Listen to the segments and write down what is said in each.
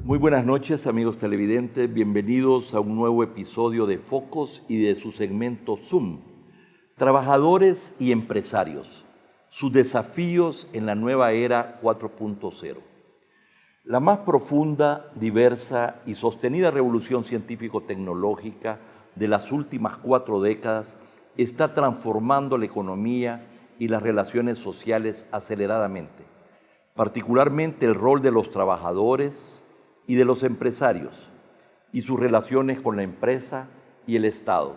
Muy buenas noches, amigos televidentes. Bienvenidos a un nuevo episodio de Focos y de su segmento Zoom. Trabajadores y empresarios, sus desafíos en la nueva era 4.0. La más profunda, diversa y sostenida revolución científico-tecnológica de las últimas 4 décadas está transformando la economía y las relaciones sociales aceleradamente, particularmente el rol de los trabajadores y de los empresarios y sus relaciones con la empresa y el Estado.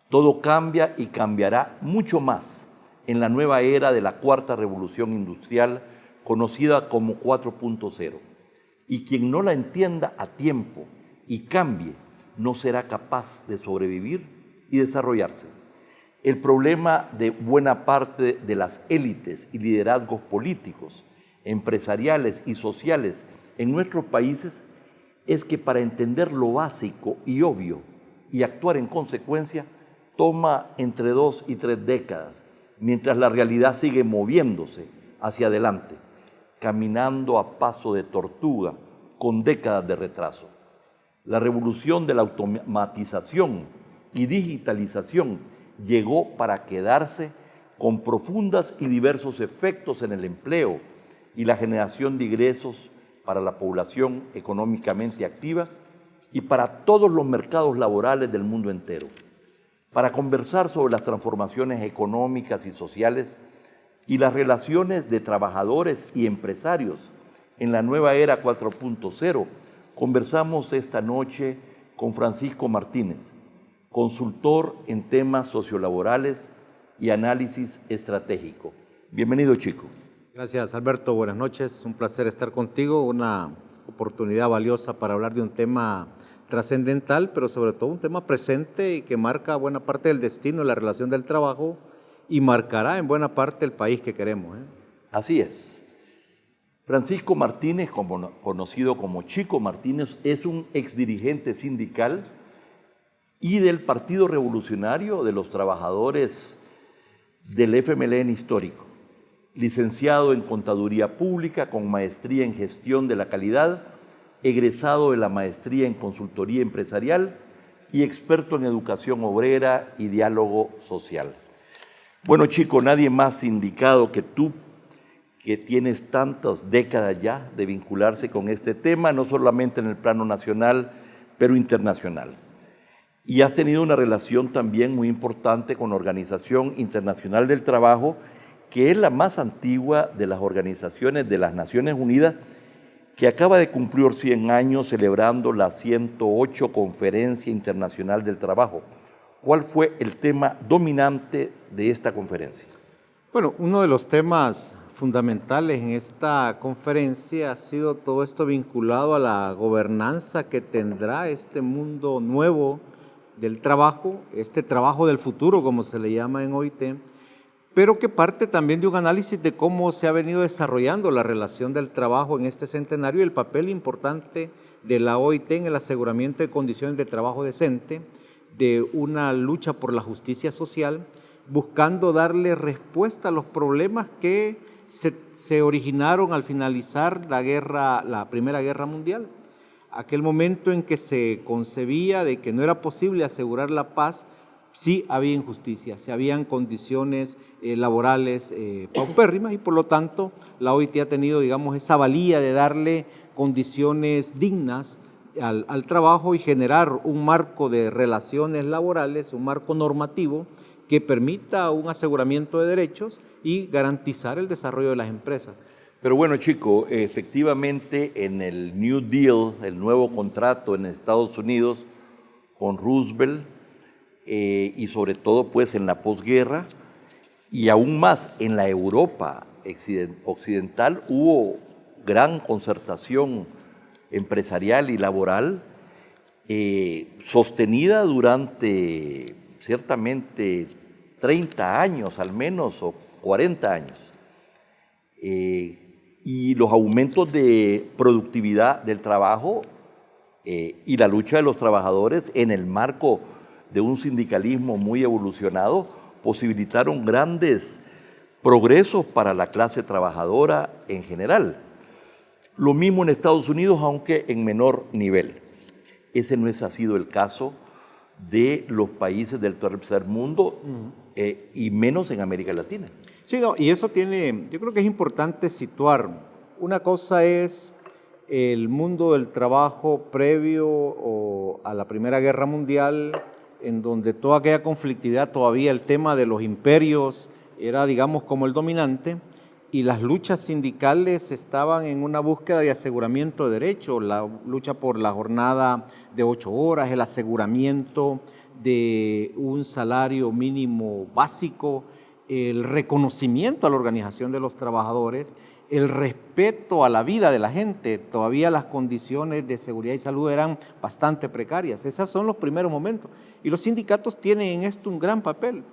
Todo cambia y cambiará mucho más en la nueva era de la cuarta revolución industrial conocida como 4.0. Y quien no la entienda a tiempo y cambie no será capaz de sobrevivir y desarrollarse. El problema de buena parte de las élites y liderazgos políticos, empresariales y sociales en nuestros países es que para entender lo básico y obvio y actuar en consecuencia toma entre 2 y 3 décadas, mientras la realidad sigue moviéndose hacia adelante, caminando a paso de tortuga con décadas de retraso. La revolución de la automatización y digitalización llegó para quedarse con profundas y diversos efectos en el empleo y la generación de ingresos para la población económicamente activa y para todos los mercados laborales del mundo entero. Para conversar sobre las transformaciones económicas y sociales y las relaciones de trabajadores y empresarios en la nueva era 4.0, conversamos esta noche con Francisco Martínez, consultor en temas sociolaborales y análisis estratégico. Bienvenido, chico. Gracias, Alberto. Buenas noches. Un placer estar contigo. Una oportunidad valiosa para hablar de un tema trascendental, pero sobre todo un tema presente y que marca buena parte del destino de la relación del trabajo y marcará en buena parte el país que queremos. Así es. Francisco Martínez, conocido como Chico Martínez, es un exdirigente sindical y del Partido Revolucionario de los Trabajadores del FMLN histórico. Licenciado en Contaduría Pública con maestría en Gestión de la Calidad, egresado de la maestría en Consultoría Empresarial y experto en Educación Obrera y Diálogo Social. Bueno, chico, nadie más indicado que tú, que tienes tantas décadas ya de vincularse con este tema, no solamente en el plano nacional, pero internacional. Y has tenido una relación también muy importante con la Organización Internacional del Trabajo, que es la más antigua de las organizaciones de las Naciones Unidas, que acaba de cumplir 100 años celebrando la 108 Conferencia Internacional del Trabajo. ¿Cuál fue el tema dominante de esta conferencia? Bueno, uno de los temas fundamentales en esta conferencia ha sido todo esto vinculado a la gobernanza que tendrá este mundo nuevo del trabajo, este trabajo del futuro, como se le llama en OIT, pero que parte también de un análisis de cómo se ha venido desarrollando la relación del trabajo en este centenario y el papel importante de la OIT en el aseguramiento de condiciones de trabajo decente, de una lucha por la justicia social, buscando darle respuesta a los problemas que se originaron al finalizar la Primera Guerra Mundial. Aquel momento en que se concebía de que no era posible asegurar la paz, sí había injusticia, sí habían condiciones laborales paupérrimas y por lo tanto la OIT ha tenido, digamos, esa valía de darle condiciones dignas al trabajo y generar un marco de relaciones laborales, un marco normativo que permita un aseguramiento de derechos y garantizar el desarrollo de las empresas. Pero bueno, chico, efectivamente en el New Deal, el nuevo contrato en Estados Unidos con Roosevelt, y sobre todo pues en la posguerra y aún más en la Europa occidental hubo gran concertación empresarial y laboral sostenida durante ciertamente 30 años al menos o 40 años. Y los aumentos de productividad del trabajo y la lucha de los trabajadores en el marco de un sindicalismo muy evolucionado posibilitaron grandes progresos para la clase trabajadora en general. Lo mismo en Estados Unidos, aunque en menor nivel. Ese no ha sido el caso de los países del tercer mundo y menos en América Latina. Sí, no, y eso tiene, yo creo que es importante situar. Una cosa es el mundo del trabajo previo a la Primera Guerra Mundial, en donde toda aquella conflictividad, todavía el tema de los imperios era, digamos, como el dominante, y las luchas sindicales estaban en una búsqueda de aseguramiento de derechos, la lucha por la jornada de 8 horas, el aseguramiento de un salario mínimo básico, el reconocimiento a la organización de los trabajadores, el respeto a la vida de la gente. Todavía las condiciones de seguridad y salud eran bastante precarias. Esos son los primeros momentos. Y los sindicatos tienen en esto un gran papel,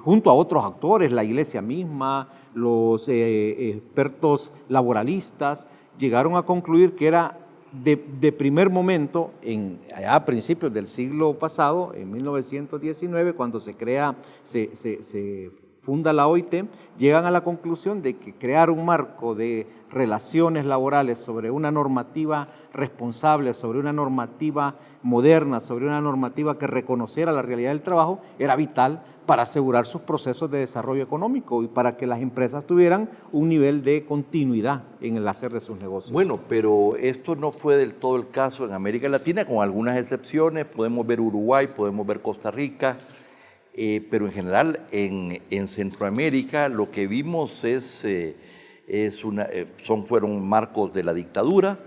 junto a otros actores, la iglesia misma, los expertos laboralistas, llegaron a concluir que era de primer momento, allá a principios del siglo pasado, en 1919, cuando se funda la OIT, llegan a la conclusión de que crear un marco de relaciones laborales sobre una normativa responsable, sobre una normativa moderna, sobre una normativa que reconociera la realidad del trabajo, era vital para asegurar sus procesos de desarrollo económico y para que las empresas tuvieran un nivel de continuidad en el hacer de sus negocios. Bueno, pero esto no fue del todo el caso en América Latina, con algunas excepciones. Podemos ver Uruguay, podemos ver Costa Rica, pero en general en Centroamérica lo que vimos fueron marcos de la dictadura.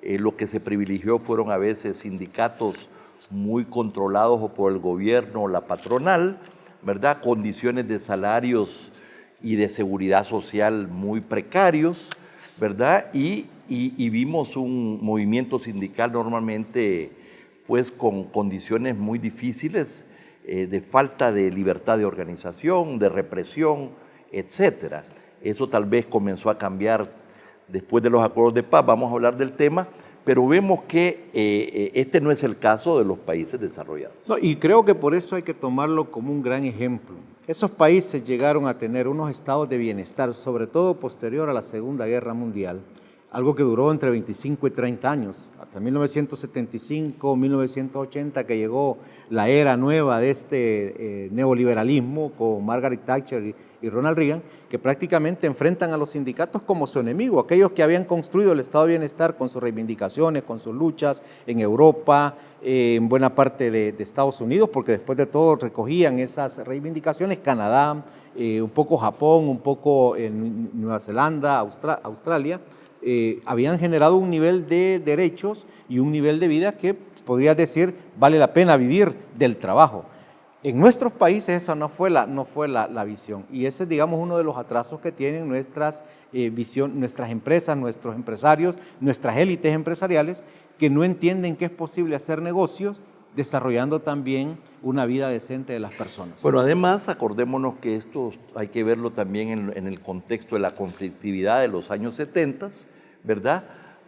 Lo que se privilegió fueron a veces sindicatos muy controlados o por el gobierno o la patronal, ¿verdad? Condiciones de salarios y de seguridad social muy precarios, ¿verdad? Y vimos un movimiento sindical normalmente pues con condiciones muy difíciles, de falta de libertad de organización, de represión, etcétera. Eso tal vez comenzó a cambiar después de los acuerdos de paz, vamos a hablar del tema, pero vemos que este no es el caso de los países desarrollados. No, y creo que por eso hay que tomarlo como un gran ejemplo. Esos países llegaron a tener unos estados de bienestar, sobre todo posterior a la Segunda Guerra Mundial, algo que duró entre 25 y 30 años, hasta 1975, 1980, que llegó la era nueva de este neoliberalismo con Margaret Thatcher y Ronald Reagan, que prácticamente enfrentan a los sindicatos como su enemigo, aquellos que habían construido el estado de bienestar con sus reivindicaciones, con sus luchas en Europa, en buena parte de Estados Unidos, porque después de todo recogían esas reivindicaciones, Canadá, un poco Japón, un poco en Nueva Zelanda, Australia, habían generado un nivel de derechos y un nivel de vida que podría decir vale la pena vivir del trabajo. En nuestros países esa no fue la visión, y ese es, digamos, uno de los atrasos que tienen nuestras empresas, nuestros empresarios, nuestras élites empresariales, que no entienden que es posible hacer negocios desarrollando también una vida decente de las personas. Bueno, además, acordémonos que esto hay que verlo también en el contexto de la conflictividad de los años 70, ¿verdad?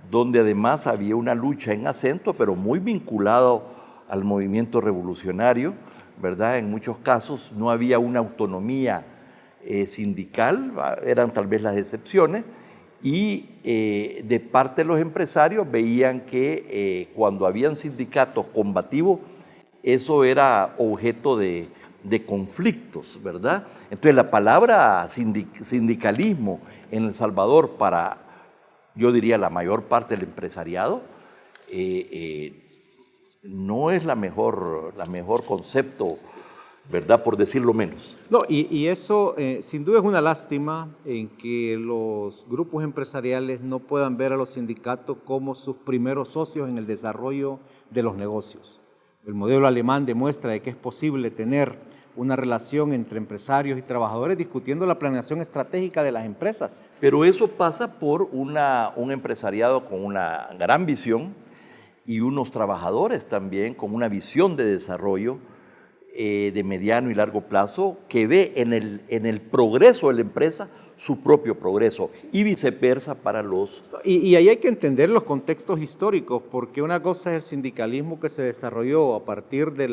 Donde además había una lucha en acento, pero muy vinculado al movimiento revolucionario, ¿verdad? En muchos casos no había una autonomía sindical, eran tal vez las excepciones, y de parte de los empresarios veían que cuando habían sindicatos combativos, eso era objeto de conflictos, ¿verdad? Entonces la palabra sindicalismo en El Salvador para, yo diría, la mayor parte del empresariado, no es la mejor concepto, ¿verdad? Por decirlo menos. No, y eso sin duda es una lástima en que los grupos empresariales no puedan ver a los sindicatos como sus primeros socios en el desarrollo de los negocios. El modelo alemán demuestra de que es posible tener una relación entre empresarios y trabajadores discutiendo la planeación estratégica de las empresas. Pero eso pasa por un empresariado con una gran visión y unos trabajadores también con una visión de desarrollo de mediano y largo plazo, que ve en el progreso de la empresa su propio progreso, y viceversa para los... Y ahí hay que entender los contextos históricos, porque una cosa es el sindicalismo que se desarrolló a partir de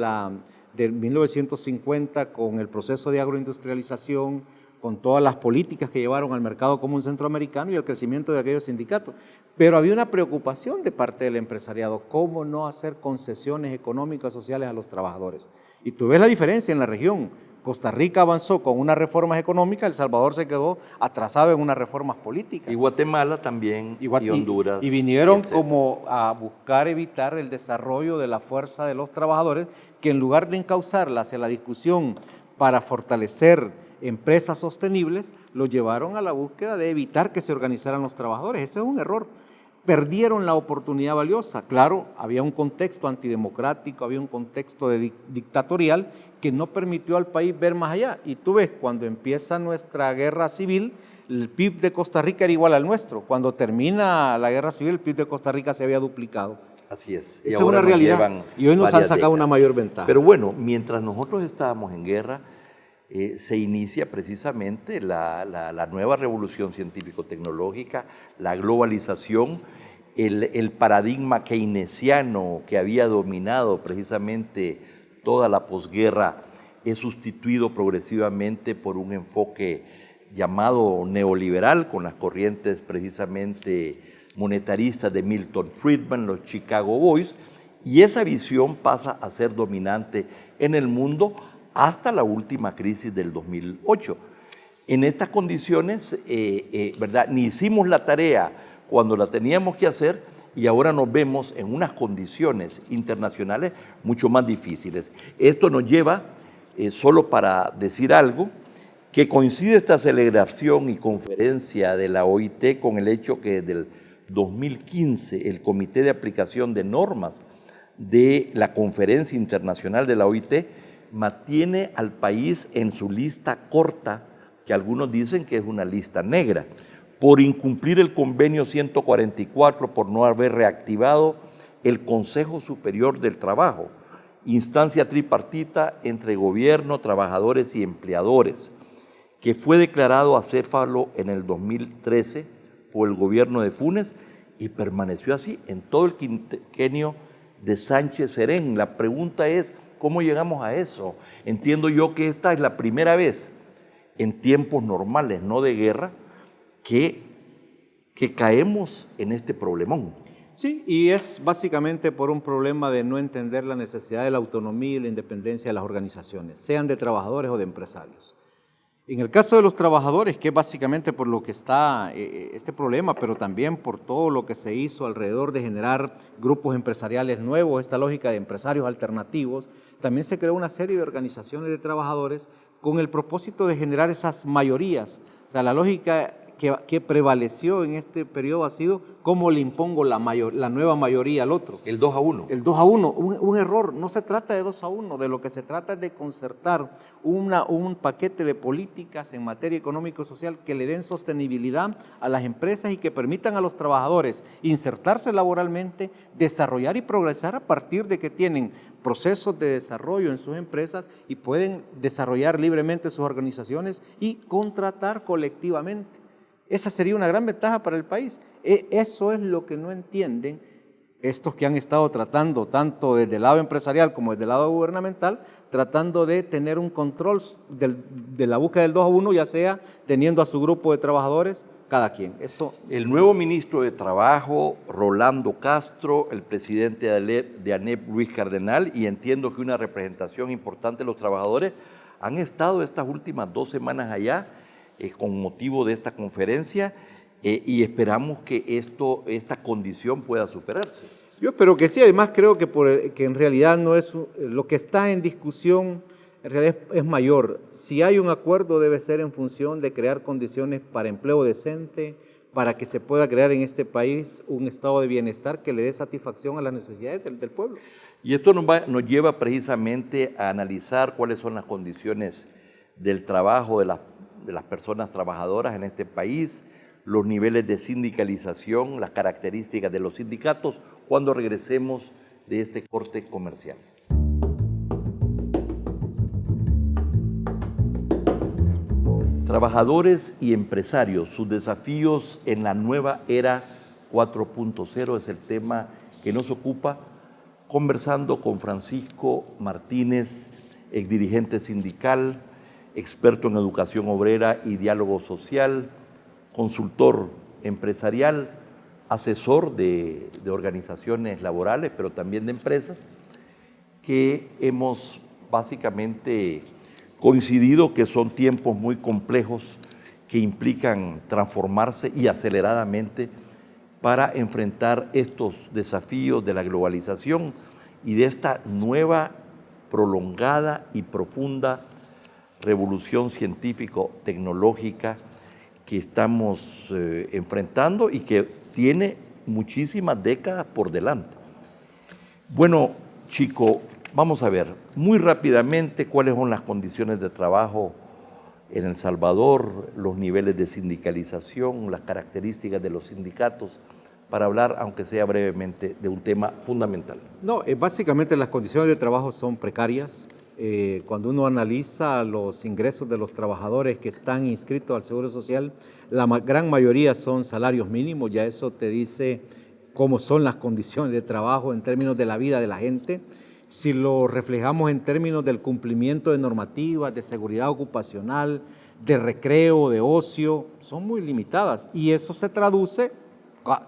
1950 con el proceso de agroindustrialización, con todas las políticas que llevaron al mercado común centroamericano y el crecimiento de aquellos sindicatos. Pero había una preocupación de parte del empresariado, cómo no hacer concesiones económicas, sociales a los trabajadores. Y tú ves la diferencia en la región. Costa Rica avanzó con unas reformas económicas, El Salvador se quedó atrasado en unas reformas políticas. Y Guatemala también, y Honduras. Y vinieron como a buscar evitar el desarrollo de la fuerza de los trabajadores, que en lugar de encauzarla hacia la discusión para fortalecer empresas sostenibles, lo llevaron a la búsqueda de evitar que se organizaran los trabajadores. Ese es un error. Perdieron la oportunidad valiosa. Claro, había un contexto antidemocrático, había un contexto dictatorial que no permitió al país ver más allá. Y tú ves, cuando empieza nuestra guerra civil, el PIB de Costa Rica era igual al nuestro. Cuando termina la guerra civil, el PIB de Costa Rica se había duplicado. Así es. Esa es una realidad. Y hoy nos han sacado una mayor ventaja. Pero bueno, mientras nosotros estábamos en guerra, se inicia precisamente la nueva revolución científico-tecnológica, la globalización, el paradigma keynesiano que había dominado precisamente toda la posguerra es sustituido progresivamente por un enfoque llamado neoliberal, con las corrientes precisamente monetaristas de Milton Friedman, los Chicago Boys, y esa visión pasa a ser dominante en el mundo hasta la última crisis del 2008. En estas condiciones, ¿verdad? Ni hicimos la tarea cuando la teníamos que hacer y ahora nos vemos en unas condiciones internacionales mucho más difíciles. Esto nos lleva, solo para decir algo, que coincide esta celebración y conferencia de la OIT con el hecho que desde el 2015 el Comité de Aplicación de Normas de la Conferencia Internacional de la OIT mantiene al país en su lista corta, que algunos dicen que es una lista negra, por incumplir el convenio 144, por no haber reactivado el Consejo Superior del Trabajo, instancia tripartita entre gobierno, trabajadores y empleadores, que fue declarado acéfalo en el 2013 por el gobierno de Funes y permaneció así en todo el quinquenio de Sánchez Serén. La pregunta es, ¿cómo llegamos a eso? Entiendo yo que esta es la primera vez en tiempos normales, no de guerra, que caemos en este problemón. Sí, y es básicamente por un problema de no entender la necesidad de la autonomía y la independencia de las organizaciones, sean de trabajadores o de empresarios. En el caso de los trabajadores, que es básicamente por lo que está este problema, pero también por todo lo que se hizo alrededor de generar grupos empresariales nuevos, esta lógica de empresarios alternativos, también se creó una serie de organizaciones de trabajadores con el propósito de generar esas mayorías. O sea, la lógica que prevaleció en este periodo ha sido cómo le impongo la nueva mayoría al otro. El 2-1. El 2-1, un error. No se trata de 2-1, de lo que se trata es de concertar un paquete de políticas en materia económico-social que le den sostenibilidad a las empresas y que permitan a los trabajadores insertarse laboralmente, desarrollar y progresar a partir de que tienen procesos de desarrollo en sus empresas y pueden desarrollar libremente sus organizaciones y contratar colectivamente. Esa sería una gran ventaja para el país. Eso es lo que no entienden estos que han estado tratando, tanto desde el lado empresarial como desde el lado gubernamental, tratando de tener un control de la búsqueda del 2-1, ya sea teniendo a su grupo de trabajadores, cada quien. El nuevo ministro de Trabajo, Rolando Castro, el presidente de ANEP, Luis Cardenal, y entiendo que una representación importante de los trabajadores, han estado estas últimas 2 semanas allá, con motivo de esta conferencia, y esperamos que esta condición pueda superarse. Yo espero que sí, además creo que en realidad no es lo que está en discusión, en realidad es mayor. Si hay un acuerdo debe ser en función de crear condiciones para empleo decente, para que se pueda crear en este país un estado de bienestar que le dé satisfacción a las necesidades del pueblo. Y esto nos lleva precisamente a analizar cuáles son las condiciones del trabajo de las personas trabajadoras en este país, los niveles de sindicalización, las características de los sindicatos, cuando regresemos de este corte comercial. Trabajadores y empresarios, sus desafíos en la nueva era 4.0 es el tema que nos ocupa, conversando con Francisco Martínez, exdirigente sindical, experto en educación obrera y diálogo social, consultor empresarial, asesor de organizaciones laborales, pero también de empresas, que hemos básicamente coincidido que son tiempos muy complejos que implican transformarse y aceleradamente para enfrentar estos desafíos de la globalización y de esta nueva, prolongada y profunda revolución científico-tecnológica que estamos enfrentando y que tiene muchísimas décadas por delante. Bueno, Chico, vamos a ver muy rápidamente cuáles son las condiciones de trabajo en El Salvador, los niveles de sindicalización, las características de los sindicatos, para hablar, aunque sea brevemente, de un tema fundamental. No, básicamente las condiciones de trabajo son precarias. Cuando uno analiza los ingresos de los trabajadores que están inscritos al Seguro Social, la gran mayoría son salarios mínimos, ya eso te dice cómo son las condiciones de trabajo en términos de la vida de la gente. Si lo reflejamos en términos del cumplimiento de normativas, de seguridad ocupacional, de recreo, de ocio, son muy limitadas y eso se traduce,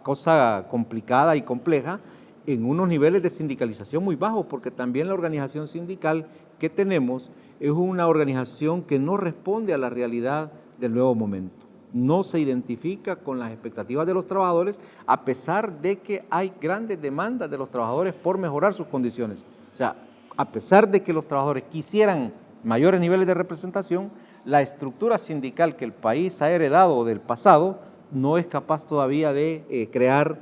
cosa complicada y compleja, en unos niveles de sindicalización muy bajos, porque también la organización sindical que tenemos es una organización que no responde a la realidad del nuevo momento. No se identifica con las expectativas de los trabajadores, a pesar de que hay grandes demandas de los trabajadores por mejorar sus condiciones. O sea, a pesar de que los trabajadores quisieran mayores niveles de representación, la estructura sindical que el país ha heredado del pasado no es capaz todavía de crear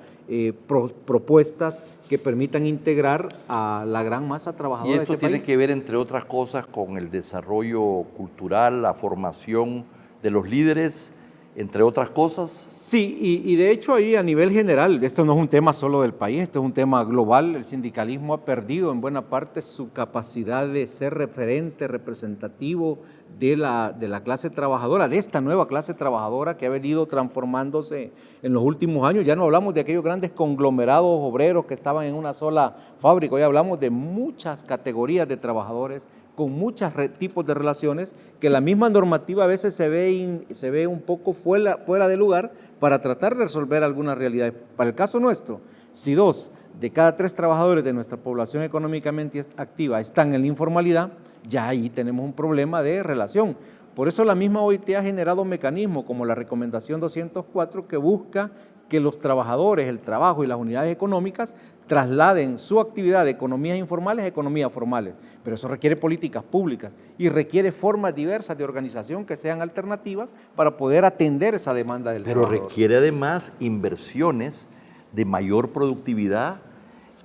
propuestas que permitan integrar a la gran masa trabajadora de este país. Y esto tiene que ver, entre otras cosas, con el desarrollo cultural, la formación de los líderes, entre otras cosas. Sí, y de hecho ahí a nivel general, esto no es un tema solo del país, esto es un tema global. El sindicalismo ha perdido en buena parte su capacidad de ser referente, representativo de la clase trabajadora, de esta nueva clase trabajadora que ha venido transformándose en los últimos años. Ya no hablamos de aquellos grandes conglomerados obreros que estaban en una sola fábrica, hoy hablamos de muchas categorías de trabajadores con muchos tipos de relaciones que la misma normativa a veces se ve un poco fuera de lugar para tratar de resolver algunas realidades. Para el caso nuestro, si 2 de cada 3 trabajadores de nuestra población económicamente activa están en la informalidad, ya ahí tenemos un problema de relación. Por eso la misma OIT ha generado mecanismos como la recomendación 204 que busca que los trabajadores, el trabajo y las unidades económicas trasladen su actividad de economías informales a economías formales. Pero eso requiere políticas públicas y requiere formas diversas de organización que sean alternativas para poder atender esa demanda del trabajador. Pero requiere además inversiones de mayor productividad,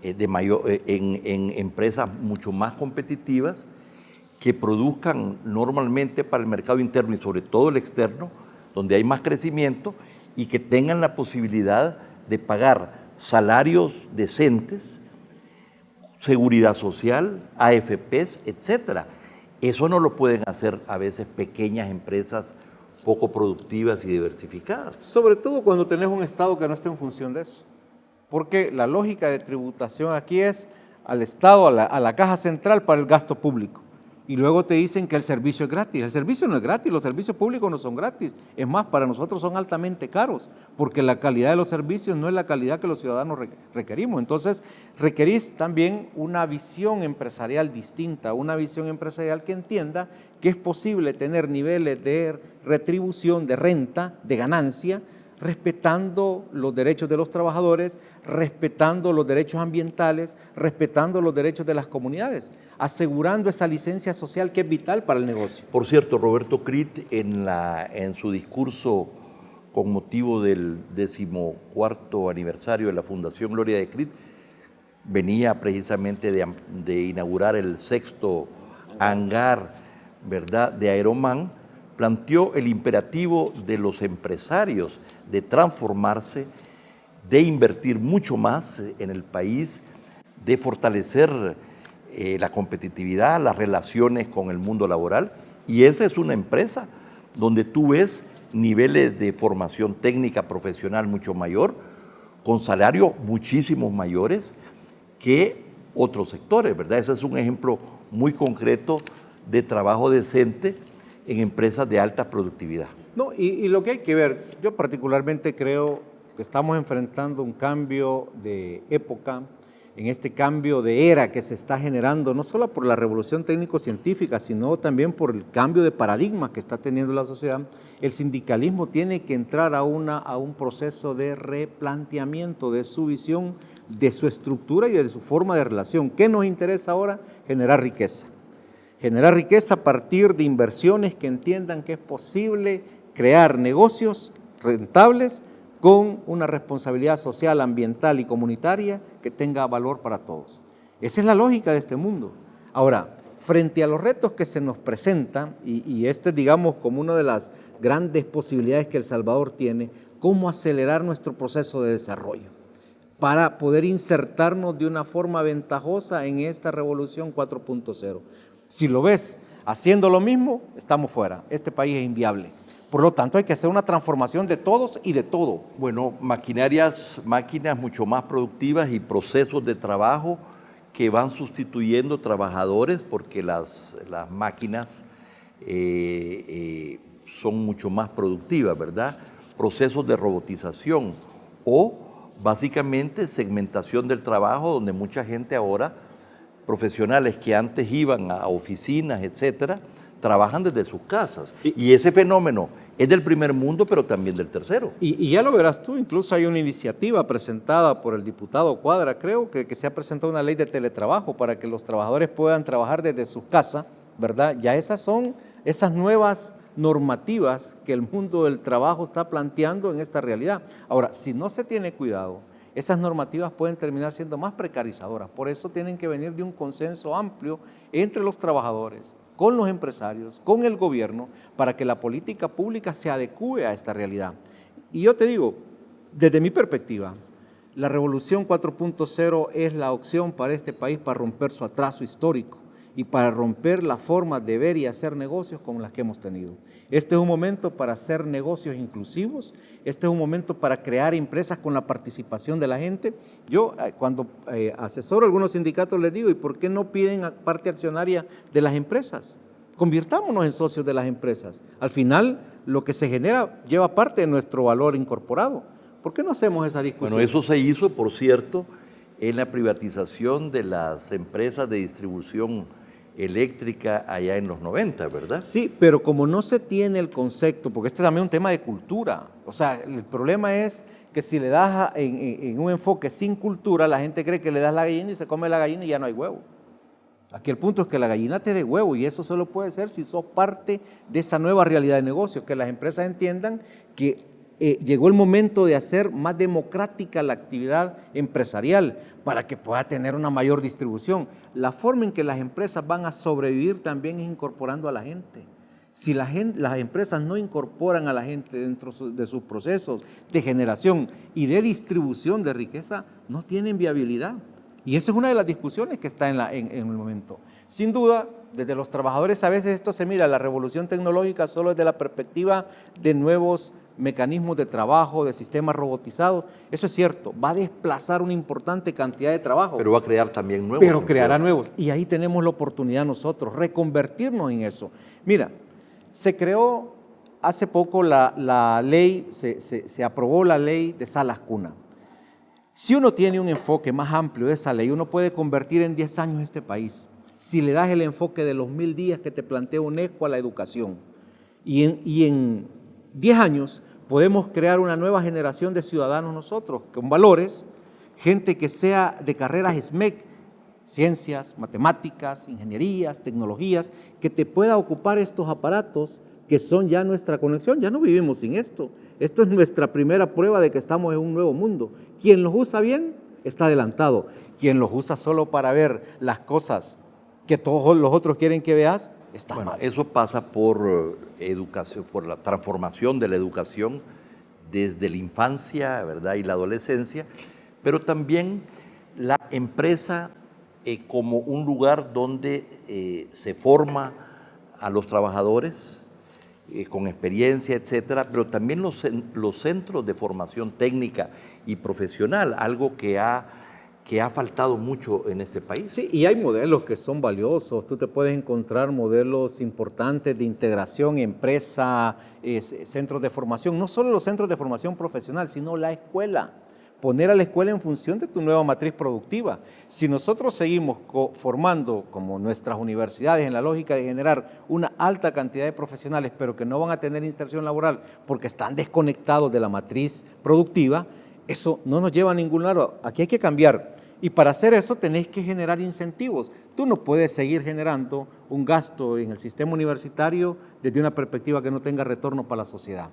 en empresas mucho más competitivas que produzcan normalmente para el mercado interno y sobre todo el externo, donde hay más crecimiento, y que tengan la posibilidad de pagar salarios decentes, seguridad social, AFPs, etcétera. Eso no lo pueden hacer a veces pequeñas empresas poco productivas y diversificadas. Sobre todo cuando tenés un Estado que no esté en función de eso. Porque la lógica de tributación aquí es al Estado, a la caja central para el gasto público. Y luego te dicen que el servicio es gratis. El servicio no es gratis, los servicios públicos no son gratis. Es más, para nosotros son altamente caros, porque la calidad de los servicios no es la calidad que los ciudadanos requerimos. Entonces, requerís también una visión empresarial distinta, una visión empresarial que entienda que es posible tener niveles de retribución, de renta, de ganancia, respetando los derechos de los trabajadores, respetando los derechos ambientales, respetando los derechos de las comunidades, asegurando esa licencia social que es vital para el negocio. Por cierto, Roberto Crit, en su discurso con motivo del 14º aniversario de la Fundación Gloria de Crit, venía precisamente de inaugurar el 6º hangar, ¿verdad?, de Aeroman, planteó el imperativo de los empresarios de transformarse, de invertir mucho más en el país, de fortalecer la competitividad, las relaciones con el mundo laboral. Y esa es una empresa donde tú ves niveles de formación técnica profesional mucho mayor, con salarios muchísimo mayores que otros sectores, ¿verdad? Ese es un ejemplo muy concreto de trabajo decente en empresas de alta productividad. No, y lo que hay que ver, yo particularmente creo que estamos enfrentando un cambio de época, en este cambio de era que se está generando, no solo por la revolución técnico-científica, sino también por el cambio de paradigma que está teniendo la sociedad. El sindicalismo tiene que entrar a un proceso de replanteamiento de su visión, de su estructura y de su forma de relación. ¿Qué nos interesa ahora? Generar riqueza. Generar riqueza a partir de inversiones que entiendan que es posible crear negocios rentables con una responsabilidad social, ambiental y comunitaria que tenga valor para todos. Esa es la lógica de este mundo. Ahora, frente a los retos que se nos presentan, y este es, digamos, como una de las grandes posibilidades que El Salvador tiene, cómo acelerar nuestro proceso de desarrollo para poder insertarnos de una forma ventajosa en esta revolución 4.0. Si lo ves haciendo lo mismo, estamos fuera. Este país es inviable. Por lo tanto, hay que hacer una transformación de todos y de todo. Bueno, máquinas mucho más productivas y procesos de trabajo que van sustituyendo trabajadores porque las máquinas son mucho más productivas, ¿verdad? Procesos de robotización o básicamente segmentación del trabajo donde mucha gente ahora, profesionales que antes iban a oficinas, etcétera, trabajan desde sus casas. Y ese fenómeno es del primer mundo, pero también del tercero. Y ya lo verás tú, incluso hay una iniciativa presentada por el diputado Cuadra, creo, que se ha presentado una ley de teletrabajo para que los trabajadores puedan trabajar desde sus casas, ¿verdad? Ya esas son esas nuevas normativas que el mundo del trabajo está planteando en esta realidad. Ahora, si no se tiene cuidado, esas normativas pueden terminar siendo más precarizadoras. Por eso tienen que venir de un consenso amplio entre los trabajadores, con los empresarios, con el gobierno, para que la política pública se adecue a esta realidad. Y yo te digo, desde mi perspectiva, la revolución 4.0 es la opción para este país para romper su atraso histórico y para romper la forma de ver y hacer negocios como las que hemos tenido. Este es un momento para hacer negocios inclusivos, este es un momento para crear empresas con la participación de la gente. Yo cuando asesoro a algunos sindicatos les digo, ¿y por qué no piden parte accionaria de las empresas? Convirtámonos en socios de las empresas. Al final, lo que se genera lleva parte de nuestro valor incorporado. ¿Por qué no hacemos esa discusión? Bueno, eso se hizo, por cierto, en la privatización de las empresas de distribución eléctrica allá en los 90, ¿verdad? Sí, pero como no se tiene el concepto, porque este es también un tema de cultura, o sea, el problema es que si le das en un enfoque sin cultura, la gente cree que le das la gallina y se come la gallina y ya no hay huevo. Aquí el punto es que la gallina te dé huevo y eso solo puede ser si sos parte de esa nueva realidad de negocios, que las empresas entiendan que llegó el momento de hacer más democrática la actividad empresarial para que pueda tener una mayor distribución. La forma en que las empresas van a sobrevivir también es incorporando a la gente. Si las empresas no incorporan a la gente dentro de sus procesos de generación y de distribución de riqueza, no tienen viabilidad. Y esa es una de las discusiones que está en el momento. Sin duda, desde los trabajadores a veces esto se mira, la revolución tecnológica solo desde la perspectiva de nuevos mecanismos de trabajo, de sistemas robotizados. Eso es cierto, va a desplazar una importante cantidad de trabajo. Pero va a crear también nuevos. Pero creará nuevos. Y ahí tenemos la oportunidad nosotros, reconvertirnos en eso. Mira, se creó hace poco la ley, se aprobó la ley de salas cuna. Si uno tiene un enfoque más amplio de esa ley, uno puede convertir en 10 años este país. Si le das el enfoque de los 1000 días que te plantea UNESCO a la educación. Y en 10 años podemos crear una nueva generación de ciudadanos nosotros, con valores, gente que sea de carreras SMEC, ciencias, matemáticas, ingenierías, tecnologías, que te pueda ocupar estos aparatos que son ya nuestra conexión. Ya no vivimos sin esto. Esto es nuestra primera prueba de que estamos en un nuevo mundo. Quien los usa bien está adelantado. Quien los usa solo para ver las cosas que todos los otros quieren que veas, está mal. Eso pasa por educación, por la transformación de la educación desde la infancia, ¿verdad? Y la adolescencia, pero también la empresa como un lugar donde se forma a los trabajadores con experiencia, etcétera, pero también los centros de formación técnica y profesional, algo que ha que ha faltado mucho en este país. Sí, y hay modelos que son valiosos. Tú te puedes encontrar modelos importantes de integración, empresa, centros de formación. No solo los centros de formación profesional, sino la escuela. Poner a la escuela en función de tu nueva matriz productiva. Si nosotros seguimos formando, como nuestras universidades, en la lógica de generar una alta cantidad de profesionales, pero que no van a tener inserción laboral porque están desconectados de la matriz productiva, eso no nos lleva a ningún lado. Aquí hay que cambiar. Y para hacer eso tenés que generar incentivos. Tú no puedes seguir generando un gasto en el sistema universitario desde una perspectiva que no tenga retorno para la sociedad.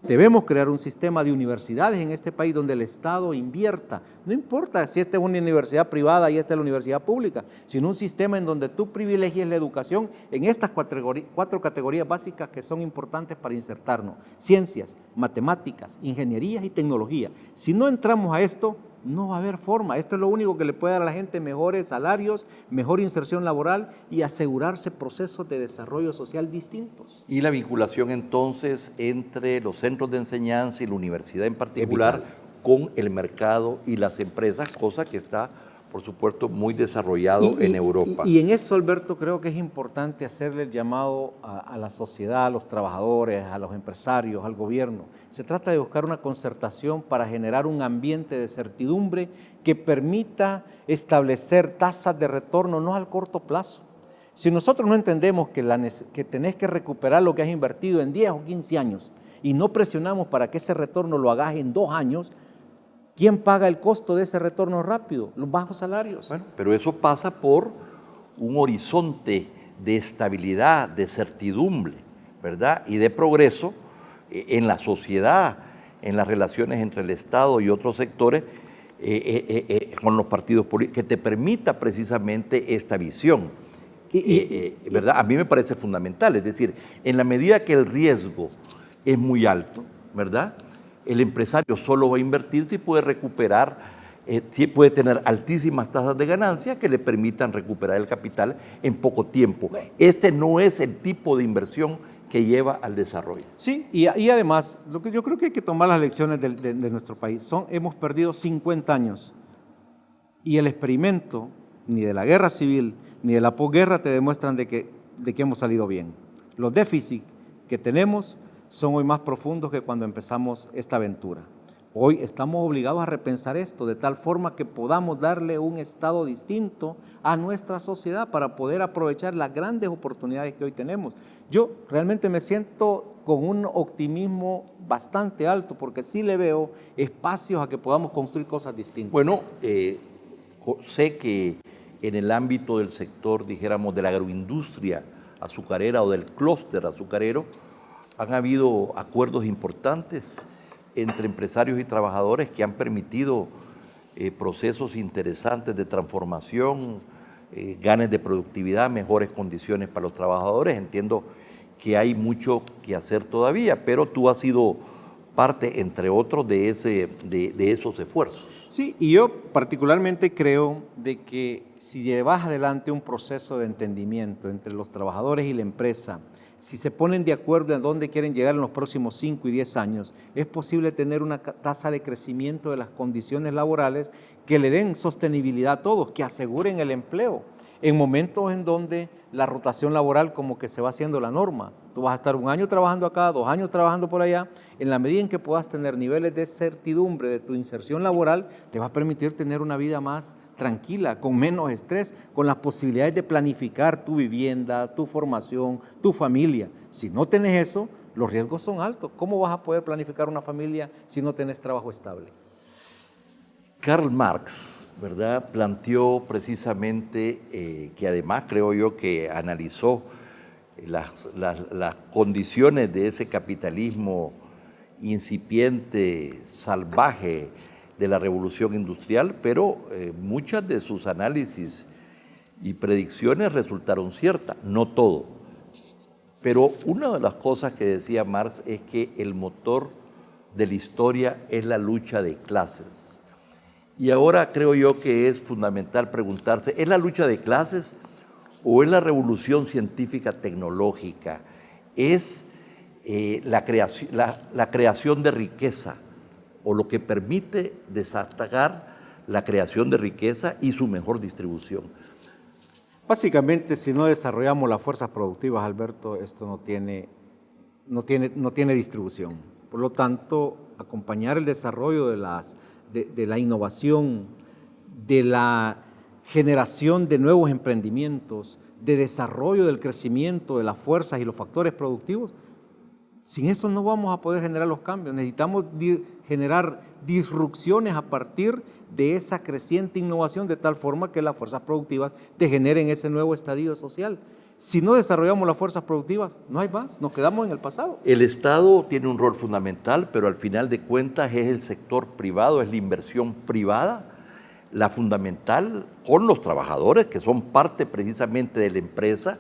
Debemos crear un sistema de universidades en este país donde el Estado invierta. No importa si esta es una universidad privada y esta es la universidad pública, sino un sistema en donde tú privilegies la educación en estas cuatro categorías básicas que son importantes para insertarnos: ciencias, matemáticas, ingenierías y tecnología. Si no entramos a esto, no va a haber forma. Esto es lo único que le puede dar a la gente mejores salarios, mejor inserción laboral y asegurarse procesos de desarrollo social distintos. Y la vinculación entonces entre los centros de enseñanza y la universidad en particular con el mercado y las empresas, cosa que está, por supuesto, muy desarrollado en Europa. Y en eso, Alberto, creo que es importante hacerle el llamado a la sociedad, a los trabajadores, a los empresarios, al gobierno. Se trata de buscar una concertación para generar un ambiente de certidumbre que permita establecer tasas de retorno no al corto plazo. Si nosotros no entendemos que tenés que recuperar lo que has invertido en 10 o 15 años y no presionamos para que ese retorno lo hagas en 2 años, ¿quién paga el costo de ese retorno rápido? Los bajos salarios. Bueno, pero eso pasa por un horizonte de estabilidad, de certidumbre, ¿verdad? Y de progreso en la sociedad, en las relaciones entre el Estado y otros sectores, con los partidos políticos, que te permita precisamente esta visión. ¿Verdad? A mí me parece fundamental, es decir, en la medida que el riesgo es muy alto, ¿verdad?, el empresario solo va a invertir si puede recuperar, puede tener altísimas tasas de ganancia que le permitan recuperar el capital en poco tiempo. Este no es el tipo de inversión que lleva al desarrollo. Sí, y además, yo creo que hay que tomar las lecciones de nuestro país. Hemos perdido 50 años y el experimento, ni de la guerra civil, ni de la posguerra, te demuestran de que hemos salido bien. Los déficits que tenemos son hoy más profundos que cuando empezamos esta aventura. Hoy estamos obligados a repensar esto de tal forma que podamos darle un estado distinto a nuestra sociedad para poder aprovechar las grandes oportunidades que hoy tenemos. Yo realmente me siento con un optimismo bastante alto porque sí le veo espacios a que podamos construir cosas distintas. Bueno, sé que en el ámbito del sector, dijéramos, de la agroindustria azucarera o del clúster azucarero, han habido acuerdos importantes entre empresarios y trabajadores que han permitido procesos interesantes de transformación, ganes de productividad, mejores condiciones para los trabajadores. Entiendo que hay mucho que hacer todavía, pero tú has sido parte, entre otros, de esos esfuerzos. Sí, y yo particularmente creo de que si llevas adelante un proceso de entendimiento entre los trabajadores y la empresa, si se ponen de acuerdo en dónde quieren llegar en los próximos 5 y 10 años, es posible tener una tasa de crecimiento de las condiciones laborales que le den sostenibilidad a todos, que aseguren el empleo. En momentos en donde la rotación laboral como que se va haciendo la norma. Tú vas a estar 1 año trabajando acá, 2 años trabajando por allá. En la medida en que puedas tener niveles de certidumbre de tu inserción laboral, te va a permitir tener una vida más tranquila, con menos estrés, con las posibilidades de planificar tu vivienda, tu formación, tu familia. Si no tenés eso, los riesgos son altos. ¿Cómo vas a poder planificar una familia si no tenés trabajo estable? Karl Marx, ¿verdad?, planteó precisamente que además creo yo que analizó las condiciones de ese capitalismo incipiente, salvaje de la revolución industrial, pero muchas de sus análisis y predicciones resultaron ciertas, no todo. Pero una de las cosas que decía Marx es que el motor de la historia es la lucha de clases. Y ahora creo yo que es fundamental preguntarse, ¿es la lucha de clases o es la revolución científica tecnológica? ¿Es la creación de riqueza o lo que permite desatar la creación de riqueza y su mejor distribución. Básicamente, si no desarrollamos las fuerzas productivas, Alberto, esto no tiene distribución. Por lo tanto, acompañar el desarrollo de la innovación, de la generación de nuevos emprendimientos, de desarrollo del crecimiento de las fuerzas y los factores productivos, sin eso no vamos a poder generar los cambios. Necesitamos generar disrupciones a partir de esa creciente innovación, de tal forma que las fuerzas productivas te generen ese nuevo estadio social. Si no desarrollamos las fuerzas productivas, no hay más, nos quedamos en el pasado. El Estado tiene un rol fundamental, pero al final de cuentas es el sector privado, es la inversión privada, la fundamental, con los trabajadores, que son parte precisamente de la empresa,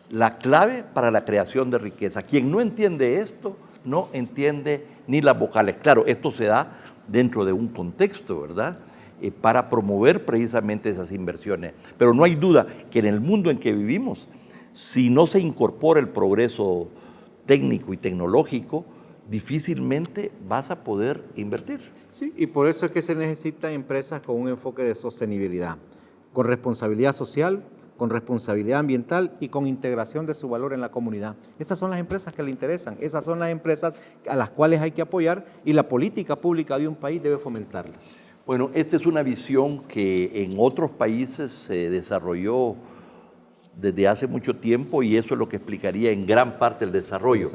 la clave para la creación de riqueza. Quien no entiende esto, no entiende ni las vocales. Claro, esto se da dentro de un contexto, ¿verdad?, para promover precisamente esas inversiones. Pero no hay duda que en el mundo en que vivimos, si no se incorpora el progreso técnico y tecnológico, difícilmente vas a poder invertir. Sí, y por eso es que se necesitan empresas con un enfoque de sostenibilidad, con responsabilidad social, con responsabilidad ambiental y con integración de su valor en la comunidad. Esas son las empresas que le interesan, esas son las empresas a las cuales hay que apoyar y la política pública de un país debe fomentarlas. Bueno, esta es una visión que en otros países se desarrolló desde hace mucho tiempo y eso es lo que explicaría en gran parte el desarrollo.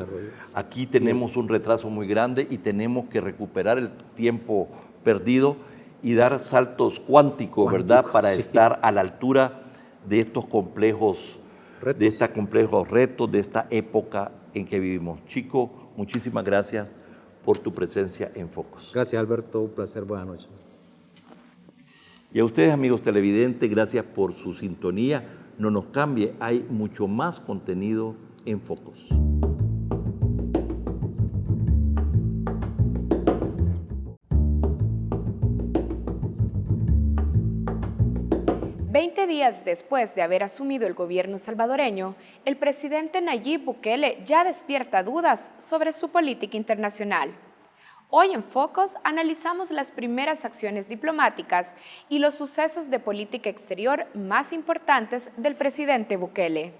Aquí tenemos un retraso muy grande y tenemos que recuperar el tiempo perdido y dar saltos cuánticos, ¿verdad?, para estar a la altura de estos complejos retos, de esta época en que vivimos. Chico, muchísimas gracias por tu presencia en Focos. Gracias, Alberto, un placer, buenas noches. Y a ustedes, amigos televidentes, gracias por su sintonía. No nos cambie, hay mucho más contenido en Focos. Días después de haber asumido el gobierno salvadoreño, el presidente Nayib Bukele ya despierta dudas sobre su política internacional. Hoy en Focos analizamos las primeras acciones diplomáticas y los sucesos de política exterior más importantes del presidente Bukele.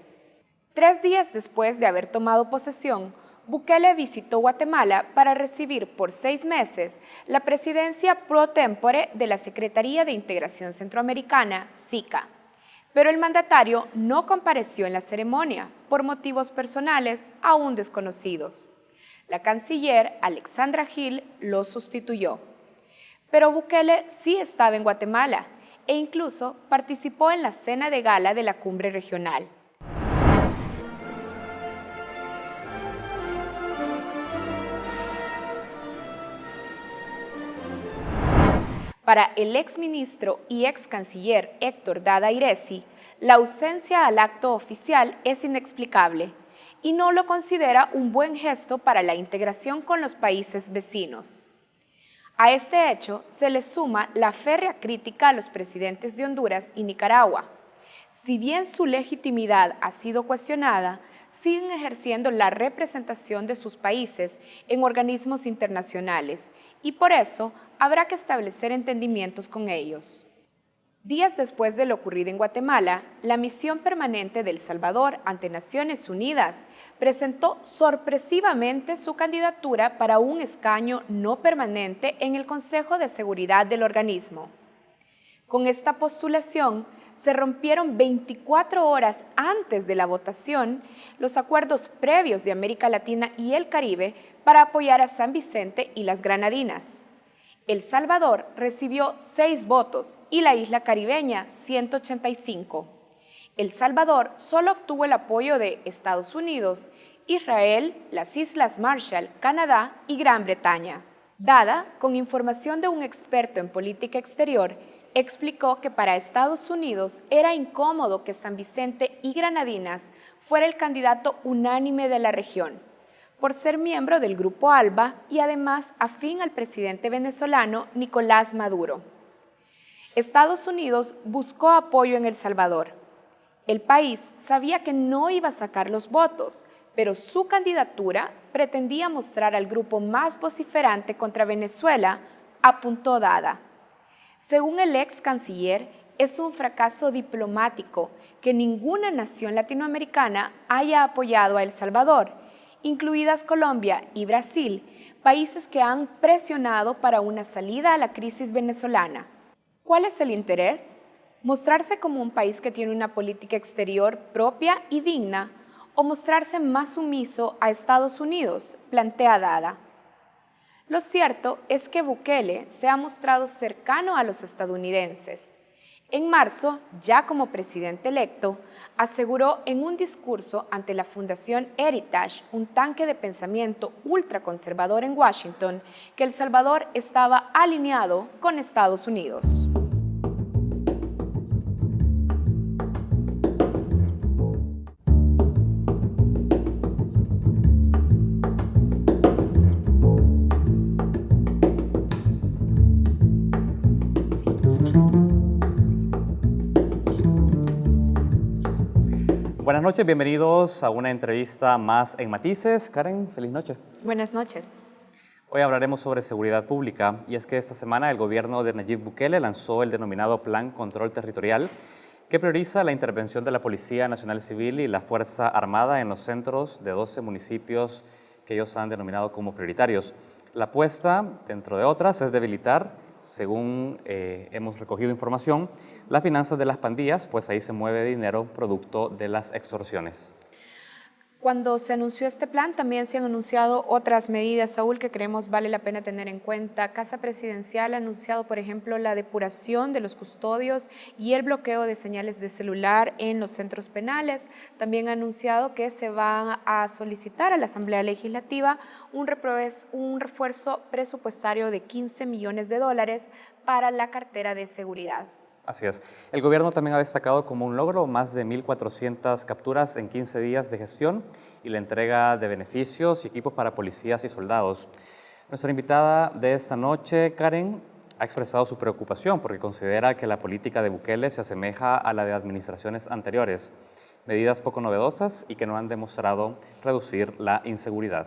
3 días después de haber tomado posesión, Bukele visitó Guatemala para recibir por 6 meses la presidencia pro tempore de la Secretaría de Integración Centroamericana, SICA. Pero el mandatario no compareció en la ceremonia por motivos personales aún desconocidos. La canciller Alexandra Gil lo sustituyó. Pero Bukele sí estaba en Guatemala e incluso participó en la cena de gala de la cumbre regional. Para el exministro y ex canciller Héctor Dada Iresi, la ausencia al acto oficial es inexplicable y no lo considera un buen gesto para la integración con los países vecinos. A este hecho se le suma la férrea crítica a los presidentes de Honduras y Nicaragua. Si bien su legitimidad ha sido cuestionada, siguen ejerciendo la representación de sus países en organismos internacionales y por eso habrá que establecer entendimientos con ellos. Días después de lo ocurrido en Guatemala, la misión permanente de El Salvador ante Naciones Unidas presentó sorpresivamente su candidatura para un escaño no permanente en el Consejo de Seguridad del organismo. Con esta postulación, se rompieron 24 horas antes de la votación los acuerdos previos de América Latina y el Caribe para apoyar a San Vicente y las Granadinas. El Salvador recibió 6 votos y la isla caribeña 185. El Salvador solo obtuvo el apoyo de Estados Unidos, Israel, las Islas Marshall, Canadá y Gran Bretaña. Dada con información de un experto en política exterior, explicó que para Estados Unidos era incómodo que San Vicente y Granadinas fuera el candidato unánime de la región, por ser miembro del Grupo ALBA y además afín al presidente venezolano Nicolás Maduro. Estados Unidos buscó apoyo en El Salvador. El país sabía que no iba a sacar los votos, pero su candidatura pretendía mostrar al grupo más vociferante contra Venezuela, apuntó Dada. Según el ex canciller, es un fracaso diplomático que ninguna nación latinoamericana haya apoyado a El Salvador, incluidas Colombia y Brasil, países que han presionado para una salida a la crisis venezolana. ¿Cuál es el interés? ¿Mostrarse como un país que tiene una política exterior propia y digna o mostrarse más sumiso a Estados Unidos? Plantea Dada. Lo cierto es que Bukele se ha mostrado cercano a los estadounidenses. En marzo, ya como presidente electo, aseguró en un discurso ante la Fundación Heritage, un tanque de pensamiento ultraconservador en Washington, que El Salvador estaba alineado con Estados Unidos. Buenas noches, bienvenidos a una entrevista más en Matices. Karen, feliz noche. Buenas noches. Hoy hablaremos sobre seguridad pública y es que esta semana el gobierno de Nayib Bukele lanzó el denominado Plan Control Territorial que prioriza la intervención de la Policía Nacional Civil y la Fuerza Armada en los centros de 12 municipios que ellos han denominado como prioritarios. La apuesta, dentro de otras, es debilitar, según hemos recogido información, las finanzas de las pandillas, pues ahí se mueve dinero producto de las extorsiones. Cuando se anunció este plan, también se han anunciado otras medidas, Saúl, que creemos vale la pena tener en cuenta. Casa Presidencial ha anunciado, por ejemplo, la depuración de los custodios y el bloqueo de señales de celular en los centros penales. También ha anunciado que se va a solicitar a la Asamblea Legislativa un refuerzo presupuestario de $15 millones para la cartera de seguridad. Así es. El gobierno también ha destacado como un logro más de 1.400 capturas en 15 días de gestión y la entrega de beneficios y equipos para policías y soldados. Nuestra invitada de esta noche, Karen, ha expresado su preocupación porque considera que la política de Bukele se asemeja a la de administraciones anteriores, medidas poco novedosas y que no han demostrado reducir la inseguridad.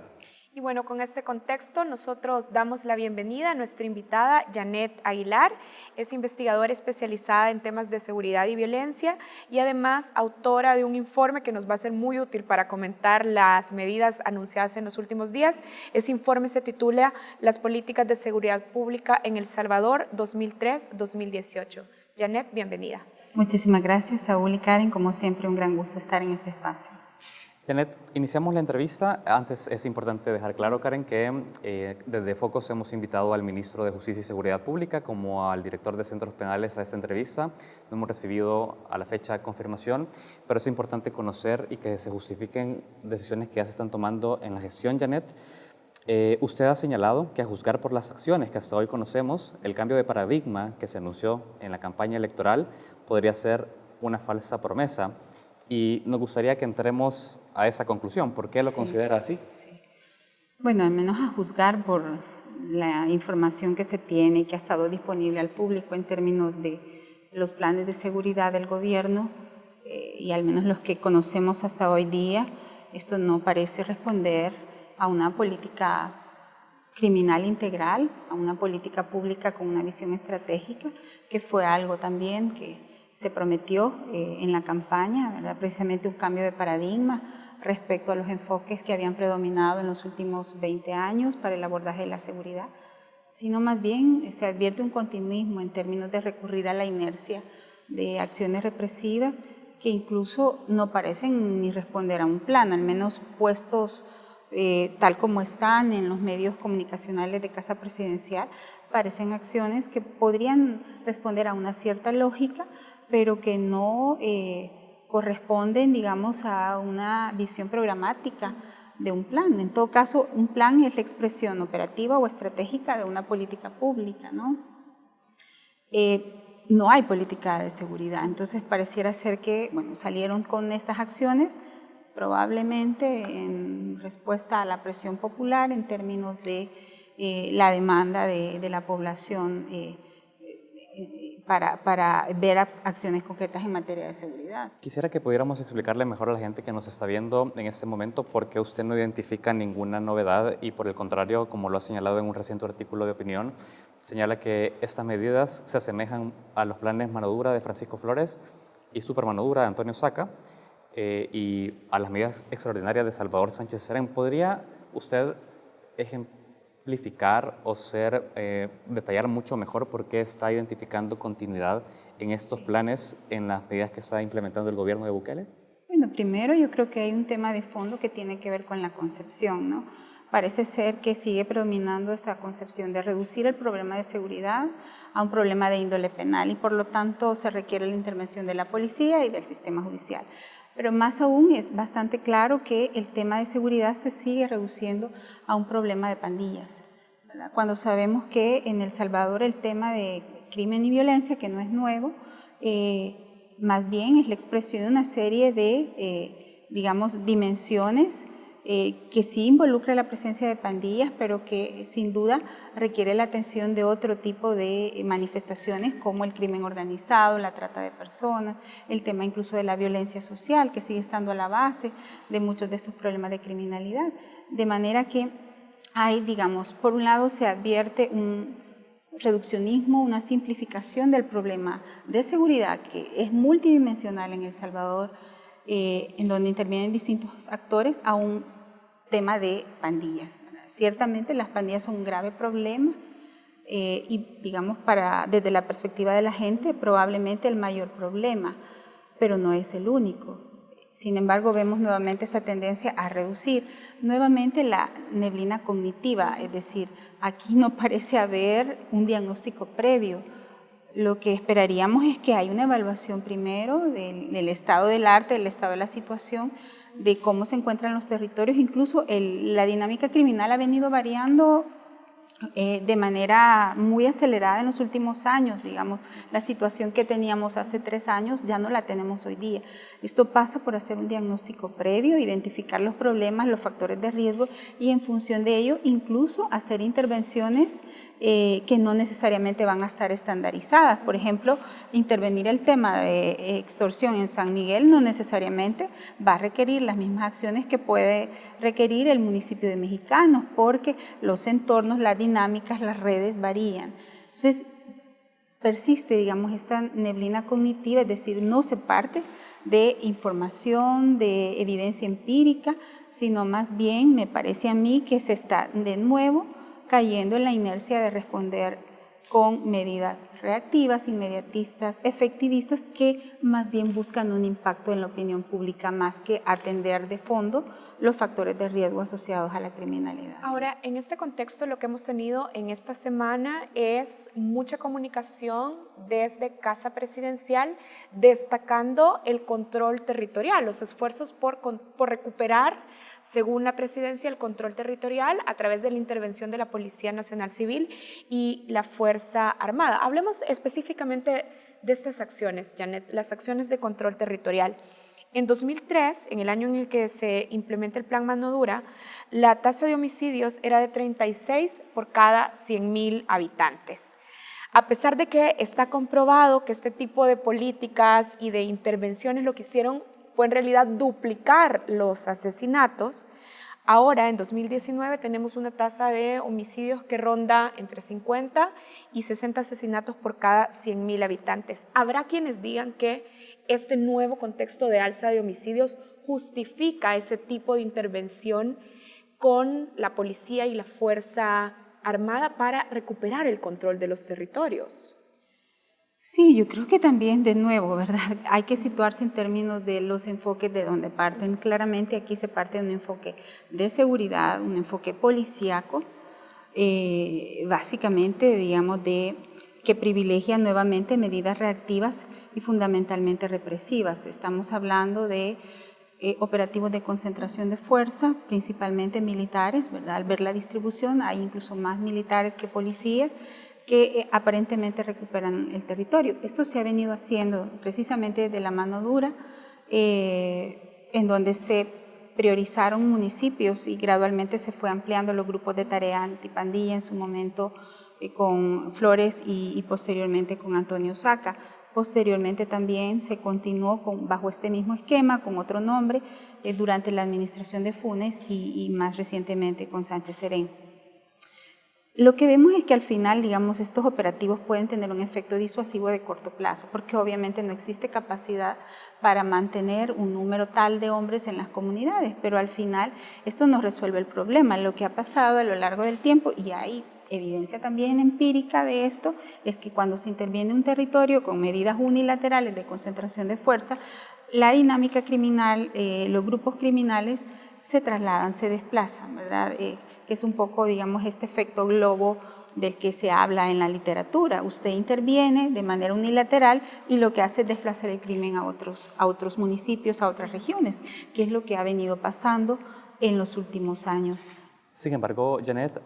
Y bueno, con este contexto nosotros damos la bienvenida a nuestra invitada Janet Aguilar. Es investigadora especializada en temas de seguridad y violencia y además autora de un informe que nos va a ser muy útil para comentar las medidas anunciadas en los últimos días. Ese informe se titula Las políticas de seguridad pública en El Salvador 2003-2018. Janet, bienvenida. Muchísimas gracias, Saúl y Karen. Como siempre, un gran gusto estar en este espacio. Janet, iniciamos la entrevista. Antes es importante dejar claro, Karen, que desde Focos hemos invitado al ministro de Justicia y Seguridad Pública como al director de centros penales a esta entrevista. No hemos recibido a la fecha confirmación, pero es importante conocer y que se justifiquen decisiones que ya se están tomando en la gestión, Janet. Usted ha señalado que a juzgar por las acciones que hasta hoy conocemos, el cambio de paradigma que se anunció en la campaña electoral podría ser una falsa promesa. Y nos gustaría que entremos a esa conclusión. ¿Por qué lo considera así? Sí. Bueno, al menos a juzgar por la información que se tiene y que ha estado disponible al público en términos de los planes de seguridad del gobierno y al menos los que conocemos hasta hoy día, esto no parece responder a una política criminal integral, a una política pública con una visión estratégica, que fue algo también que se prometió en la campaña, ¿verdad? Precisamente un cambio de paradigma respecto a los enfoques que habían predominado en los últimos 20 años para el abordaje de la seguridad, sino más bien se advierte un continuismo en términos de recurrir a la inercia de acciones represivas que incluso no parecen ni responder a un plan, al menos puestos tal como están en los medios comunicacionales de Casa Presidencial, parecen acciones que podrían responder a una cierta lógica, pero que no corresponden, digamos, a una visión programática de un plan. En todo caso, un plan es la expresión operativa o estratégica de una política pública, ¿no? No hay política de seguridad, entonces pareciera ser que, bueno, salieron con estas acciones probablemente en respuesta a la presión popular en términos de la demanda de la población para ver acciones concretas en materia de seguridad. Quisiera que pudiéramos explicarle mejor a la gente que nos está viendo en este momento por qué usted no identifica ninguna novedad y por el contrario, como lo ha señalado en un reciente artículo de opinión, señala que estas medidas se asemejan a los planes mano dura de Francisco Flores y super mano dura de Antonio Saca y a las medidas extraordinarias de Salvador Sánchez Serén. ¿Podría usted ejemplificar o detallar mucho mejor por qué está identificando continuidad en estos planes, en las medidas que está implementando el gobierno de Bukele? Bueno, primero yo creo que hay un tema de fondo que tiene que ver con la concepción, ¿no? Parece ser que sigue predominando esta concepción de reducir el problema de seguridad a un problema de índole penal y por lo tanto se requiere la intervención de la policía y del sistema judicial. Pero más aún es bastante claro que el tema de seguridad se sigue reduciendo a un problema de pandillas, ¿verdad? Cuando sabemos que en El Salvador el tema de crimen y violencia, que no es nuevo, más bien es la expresión de una serie de, digamos, dimensiones que sí involucra la presencia de pandillas, pero que sin duda requiere la atención de otro tipo de manifestaciones como el crimen organizado, la trata de personas, el tema incluso de la violencia social, que sigue estando a la base de muchos de estos problemas de criminalidad. De manera que hay, digamos, por un lado se advierte un reduccionismo, una simplificación del problema de seguridad que es multidimensional en El Salvador, en donde intervienen distintos actores, a un tema de pandillas. Ciertamente las pandillas son un grave problema y digamos desde la perspectiva de la gente probablemente el mayor problema, pero no es el único. Sin embargo, vemos nuevamente esa tendencia a reducir nuevamente la neblina cognitiva, es decir, aquí no parece haber un diagnóstico previo. Lo que esperaríamos es que haya una evaluación primero del estado del arte, del estado de la situación, de cómo se encuentran los territorios. Incluso la dinámica criminal ha venido variando de manera muy acelerada en los últimos años, digamos. La situación que teníamos hace 3 años ya no la tenemos hoy día. Esto pasa por hacer un diagnóstico previo, identificar los problemas, los factores de riesgo y en función de ello incluso hacer intervenciones que no necesariamente van a estar estandarizadas. Por ejemplo, intervenir el tema de extorsión en San Miguel no necesariamente va a requerir las mismas acciones que puede requerir el municipio de Mexicanos, porque los entornos, las dinámicas, las redes varían. Entonces, persiste, digamos, esta neblina cognitiva, es decir, no se parte de información, de evidencia empírica, sino más bien me parece a mí que se está de nuevo cayendo en la inercia de responder con medidas reactivas, inmediatistas, efectivistas, que más bien buscan un impacto en la opinión pública más que atender de fondo los factores de riesgo asociados a la criminalidad. Ahora, en este contexto, lo que hemos tenido en esta semana es mucha comunicación desde Casa Presidencial, destacando el control territorial, los esfuerzos por recuperar, según la presidencia, el control territorial a través de la intervención de la Policía Nacional Civil y la Fuerza Armada. Hablemos específicamente de estas acciones, Janet, las acciones de control territorial. En 2003, en el año en el que se implementa el Plan Mano Dura, la tasa de homicidios era de 36 por cada 100,000 habitantes. A pesar de que está comprobado que este tipo de políticas y de intervenciones lo que hicieron fue en realidad duplicar los asesinatos, ahora en 2019 tenemos una tasa de homicidios que ronda entre 50 y 60 asesinatos por cada 100,000 habitantes. Habrá quienes digan que este nuevo contexto de alza de homicidios justifica ese tipo de intervención con la policía y la Fuerza Armada para recuperar el control de los territorios. Sí, yo creo que también, de nuevo, ¿verdad? Hay que situarse en términos de los enfoques de donde parten. Claramente aquí se parte de un enfoque de seguridad, un enfoque policíaco, básicamente, digamos, que privilegia nuevamente medidas reactivas y fundamentalmente represivas. Estamos hablando de operativos de concentración de fuerza, principalmente militares, ¿verdad? Al ver la distribución, hay incluso más militares que policías, que aparentemente recuperan el territorio. Esto se ha venido haciendo precisamente de la mano dura, en donde se priorizaron municipios y gradualmente se fue ampliando los grupos de tarea antipandilla. En su momento con Flores y posteriormente con Antonio Saca. Posteriormente también se continuó bajo este mismo esquema, con otro nombre, durante la administración de Funes y más recientemente con Sánchez Serén. Lo que vemos es que al final, digamos, estos operativos pueden tener un efecto disuasivo de corto plazo, porque obviamente no existe capacidad para mantener un número tal de hombres en las comunidades, pero al final esto no resuelve el problema. Lo que ha pasado a lo largo del tiempo, y hay evidencia también empírica de esto, es que cuando se interviene un territorio con medidas unilaterales de concentración de fuerza, la dinámica criminal, los grupos criminales se trasladan, se desplazan, ¿verdad? Que es un poco, digamos, este efecto globo del que se habla en la literatura. Usted interviene de manera unilateral y lo que hace es desplazar el crimen a otros municipios, a otras regiones, que es lo que ha venido pasando en los últimos años. Sin embargo, Janet,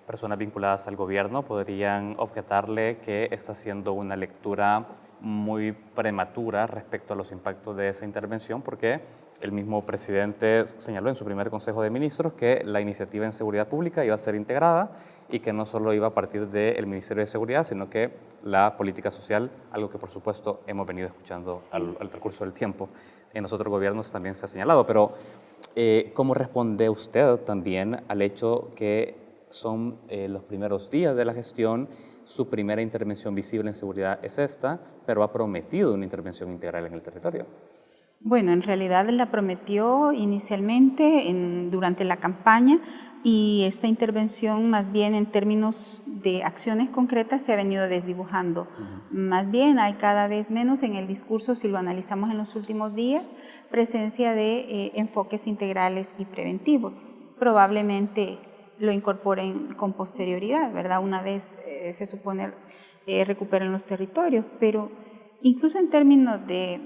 personas vinculadas al gobierno podrían objetarle que está haciendo una lectura muy prematura respecto a los impactos de esa intervención, porque el mismo presidente señaló en su primer Consejo de Ministros que la iniciativa en seguridad pública iba a ser integrada y que no solo iba a partir del Ministerio de Seguridad, sino que la política social, algo que por supuesto hemos venido escuchando al transcurso del tiempo, en los otros gobiernos también se ha señalado. Pero, ¿cómo responde usted también al hecho que son los primeros días de la gestión, su primera intervención visible en seguridad es esta, pero ha prometido una intervención integral en el territorio? Bueno, en realidad la prometió inicialmente durante la campaña y esta intervención más bien en términos de acciones concretas se ha venido desdibujando. Más bien hay cada vez menos en el discurso, si lo analizamos en los últimos días, presencia de enfoques integrales y preventivos. Probablemente lo incorporen con posterioridad, ¿verdad? Una vez se supone recuperen los territorios, pero incluso en términos de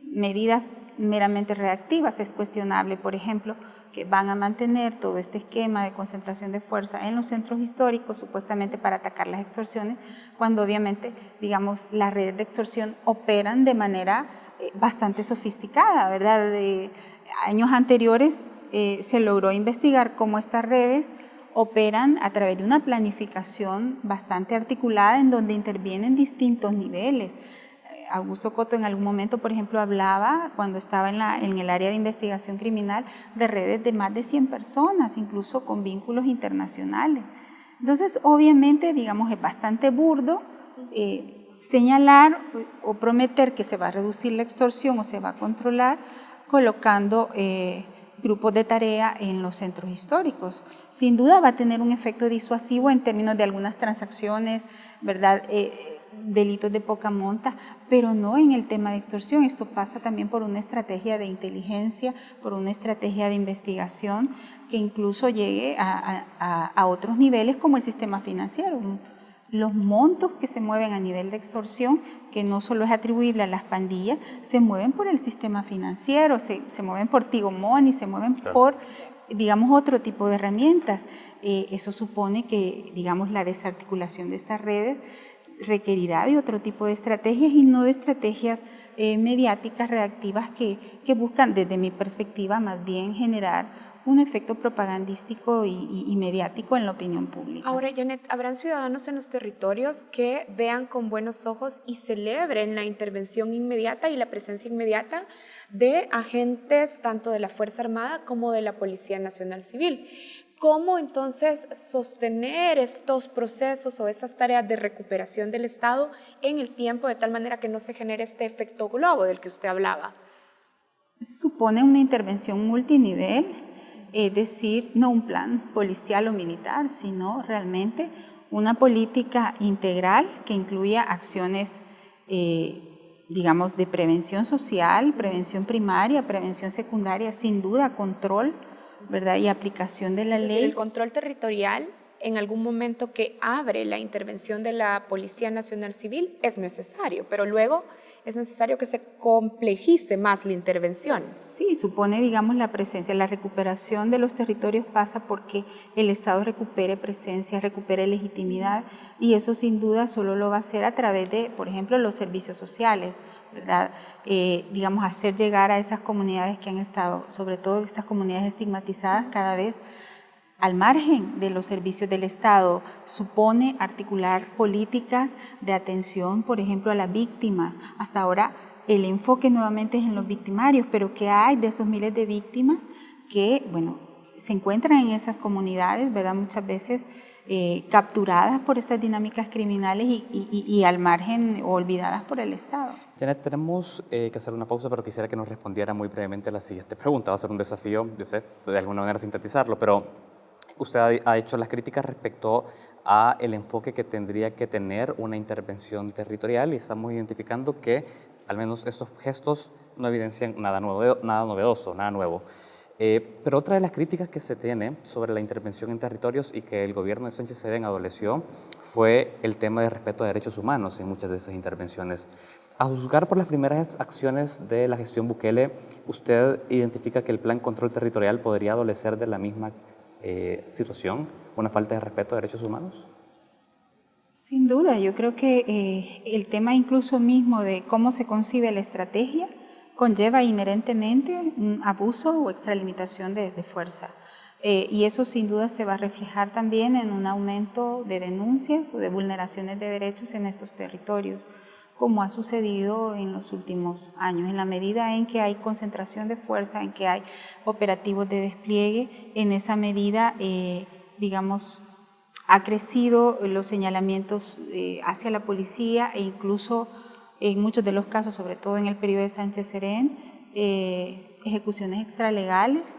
medidas meramente reactivas es cuestionable, por ejemplo, que van a mantener todo este esquema de concentración de fuerza en los centros históricos, supuestamente para atacar las extorsiones, cuando obviamente, digamos, las redes de extorsión operan de manera bastante sofisticada, ¿verdad? De años anteriores se logró investigar cómo estas redes operan a través de una planificación bastante articulada en donde intervienen distintos niveles. Augusto Coto en algún momento, por ejemplo, hablaba, cuando estaba en el área de investigación criminal, de redes de más de 100 personas, incluso con vínculos internacionales. Entonces, obviamente, digamos, es bastante burdo señalar o prometer que se va a reducir la extorsión o se va a controlar colocando grupos de tarea en los centros históricos. Sin duda va a tener un efecto disuasivo en términos de algunas transacciones, ¿verdad?, delitos de poca monta, pero no en el tema de extorsión. Esto pasa también por una estrategia de inteligencia, por una estrategia de investigación que incluso llegue a otros niveles como el sistema financiero. Los montos que se mueven a nivel de extorsión, que no solo es atribuible a las pandillas, se mueven por el sistema financiero, se mueven por Tigo Money, se mueven por, digamos, otro tipo de herramientas. Eso supone que, digamos, la desarticulación de estas redes requerirá de otro tipo de estrategias y no de estrategias mediáticas reactivas que buscan, desde mi perspectiva, más bien generar un efecto propagandístico y mediático en la opinión pública. Ahora, Janet, ¿habrán ciudadanos en los territorios que vean con buenos ojos y celebren la intervención inmediata y la presencia inmediata de agentes tanto de la Fuerza Armada como de la Policía Nacional Civil? ¿Cómo entonces sostener estos procesos o esas tareas de recuperación del Estado en el tiempo de tal manera que no se genere este efecto globo del que usted hablaba? Supone una intervención multinivel, es decir, no un plan policial o militar, sino realmente una política integral que incluya acciones, digamos, de prevención social, prevención primaria, prevención secundaria, sin duda control, ¿verdad?, y aplicación de la ley. El control territorial, en algún momento que abre la intervención de la Policía Nacional Civil, es necesario, pero luego es necesario que se complejice más la intervención. Sí, supone, digamos, la presencia, la recuperación de los territorios pasa porque el Estado recupere presencia, recupere legitimidad, y eso sin duda solo lo va a hacer a través de, por ejemplo, los servicios sociales, ¿verdad? Digamos, hacer llegar a esas comunidades que han estado, sobre todo estas comunidades estigmatizadas, cada vez al margen de los servicios del Estado, supone articular políticas de atención, por ejemplo, a las víctimas. Hasta ahora el enfoque nuevamente es en los victimarios, pero ¿qué hay de esos miles de víctimas que, bueno, se encuentran en esas comunidades, ¿verdad? Muchas veces capturadas por estas dinámicas criminales y al margen o olvidadas por el Estado. Janet, tenemos que hacer una pausa, pero quisiera que nos respondiera muy brevemente a la siguiente pregunta. Va a ser un desafío, yo sé, de alguna manera sintetizarlo, pero usted ha hecho las críticas respecto a el enfoque que tendría que tener una intervención territorial y estamos identificando que al menos estos gestos no evidencian nada novedoso, nada nuevo. Pero otra de las críticas que se tiene sobre la intervención en territorios y que el gobierno de Sánchez Serén adoleció fue el tema de respeto a derechos humanos en muchas de esas intervenciones. A juzgar por las primeras acciones de la gestión Bukele, ¿usted identifica que el Plan Control Territorial podría adolecer de la misma situación, una falta de respeto a derechos humanos? Sin duda, yo creo que el tema incluso mismo de cómo se concibe la estrategia conlleva inherentemente un abuso o extralimitación de fuerza. Y eso sin duda se va a reflejar también en un aumento de denuncias o de vulneraciones de derechos en estos territorios, como ha sucedido en los últimos años. En la medida en que hay concentración de fuerza, en que hay operativos de despliegue, en esa medida, digamos, ha crecido los señalamientos hacia la policía e incluso en muchos de los casos, sobre todo en el periodo de Sánchez Serén, ejecuciones extralegales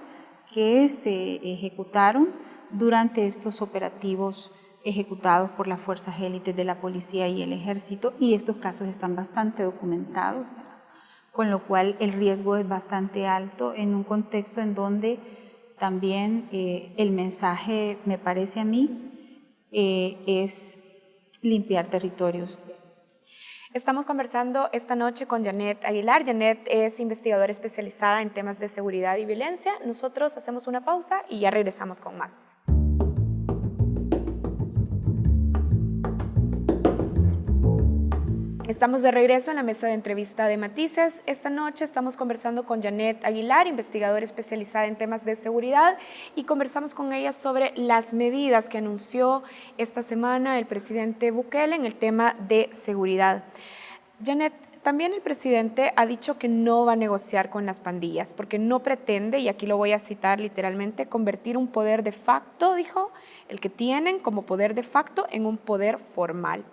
que se ejecutaron durante estos operativos ejecutados por las fuerzas élites de la policía y el ejército, y estos casos están bastante documentados, ¿verdad? Con lo cual el riesgo es bastante alto en un contexto en donde también el mensaje, me parece a mí, es limpiar territorios. Estamos conversando esta noche con Janet Aguilar. Janet es investigadora especializada en temas de seguridad y violencia. Nosotros hacemos una pausa y ya regresamos con más. Estamos de regreso en la mesa de entrevista de Matices. Esta noche estamos conversando con Janet Aguilar, investigadora especializada en temas de seguridad, y conversamos con ella sobre las medidas que anunció esta semana el presidente Bukele en el tema de seguridad. Janet, también el presidente ha dicho que no va a negociar con las pandillas porque no pretende, y aquí lo voy a citar literalmente, convertir un poder de facto, dijo, el que tienen como poder de facto, en un poder formal.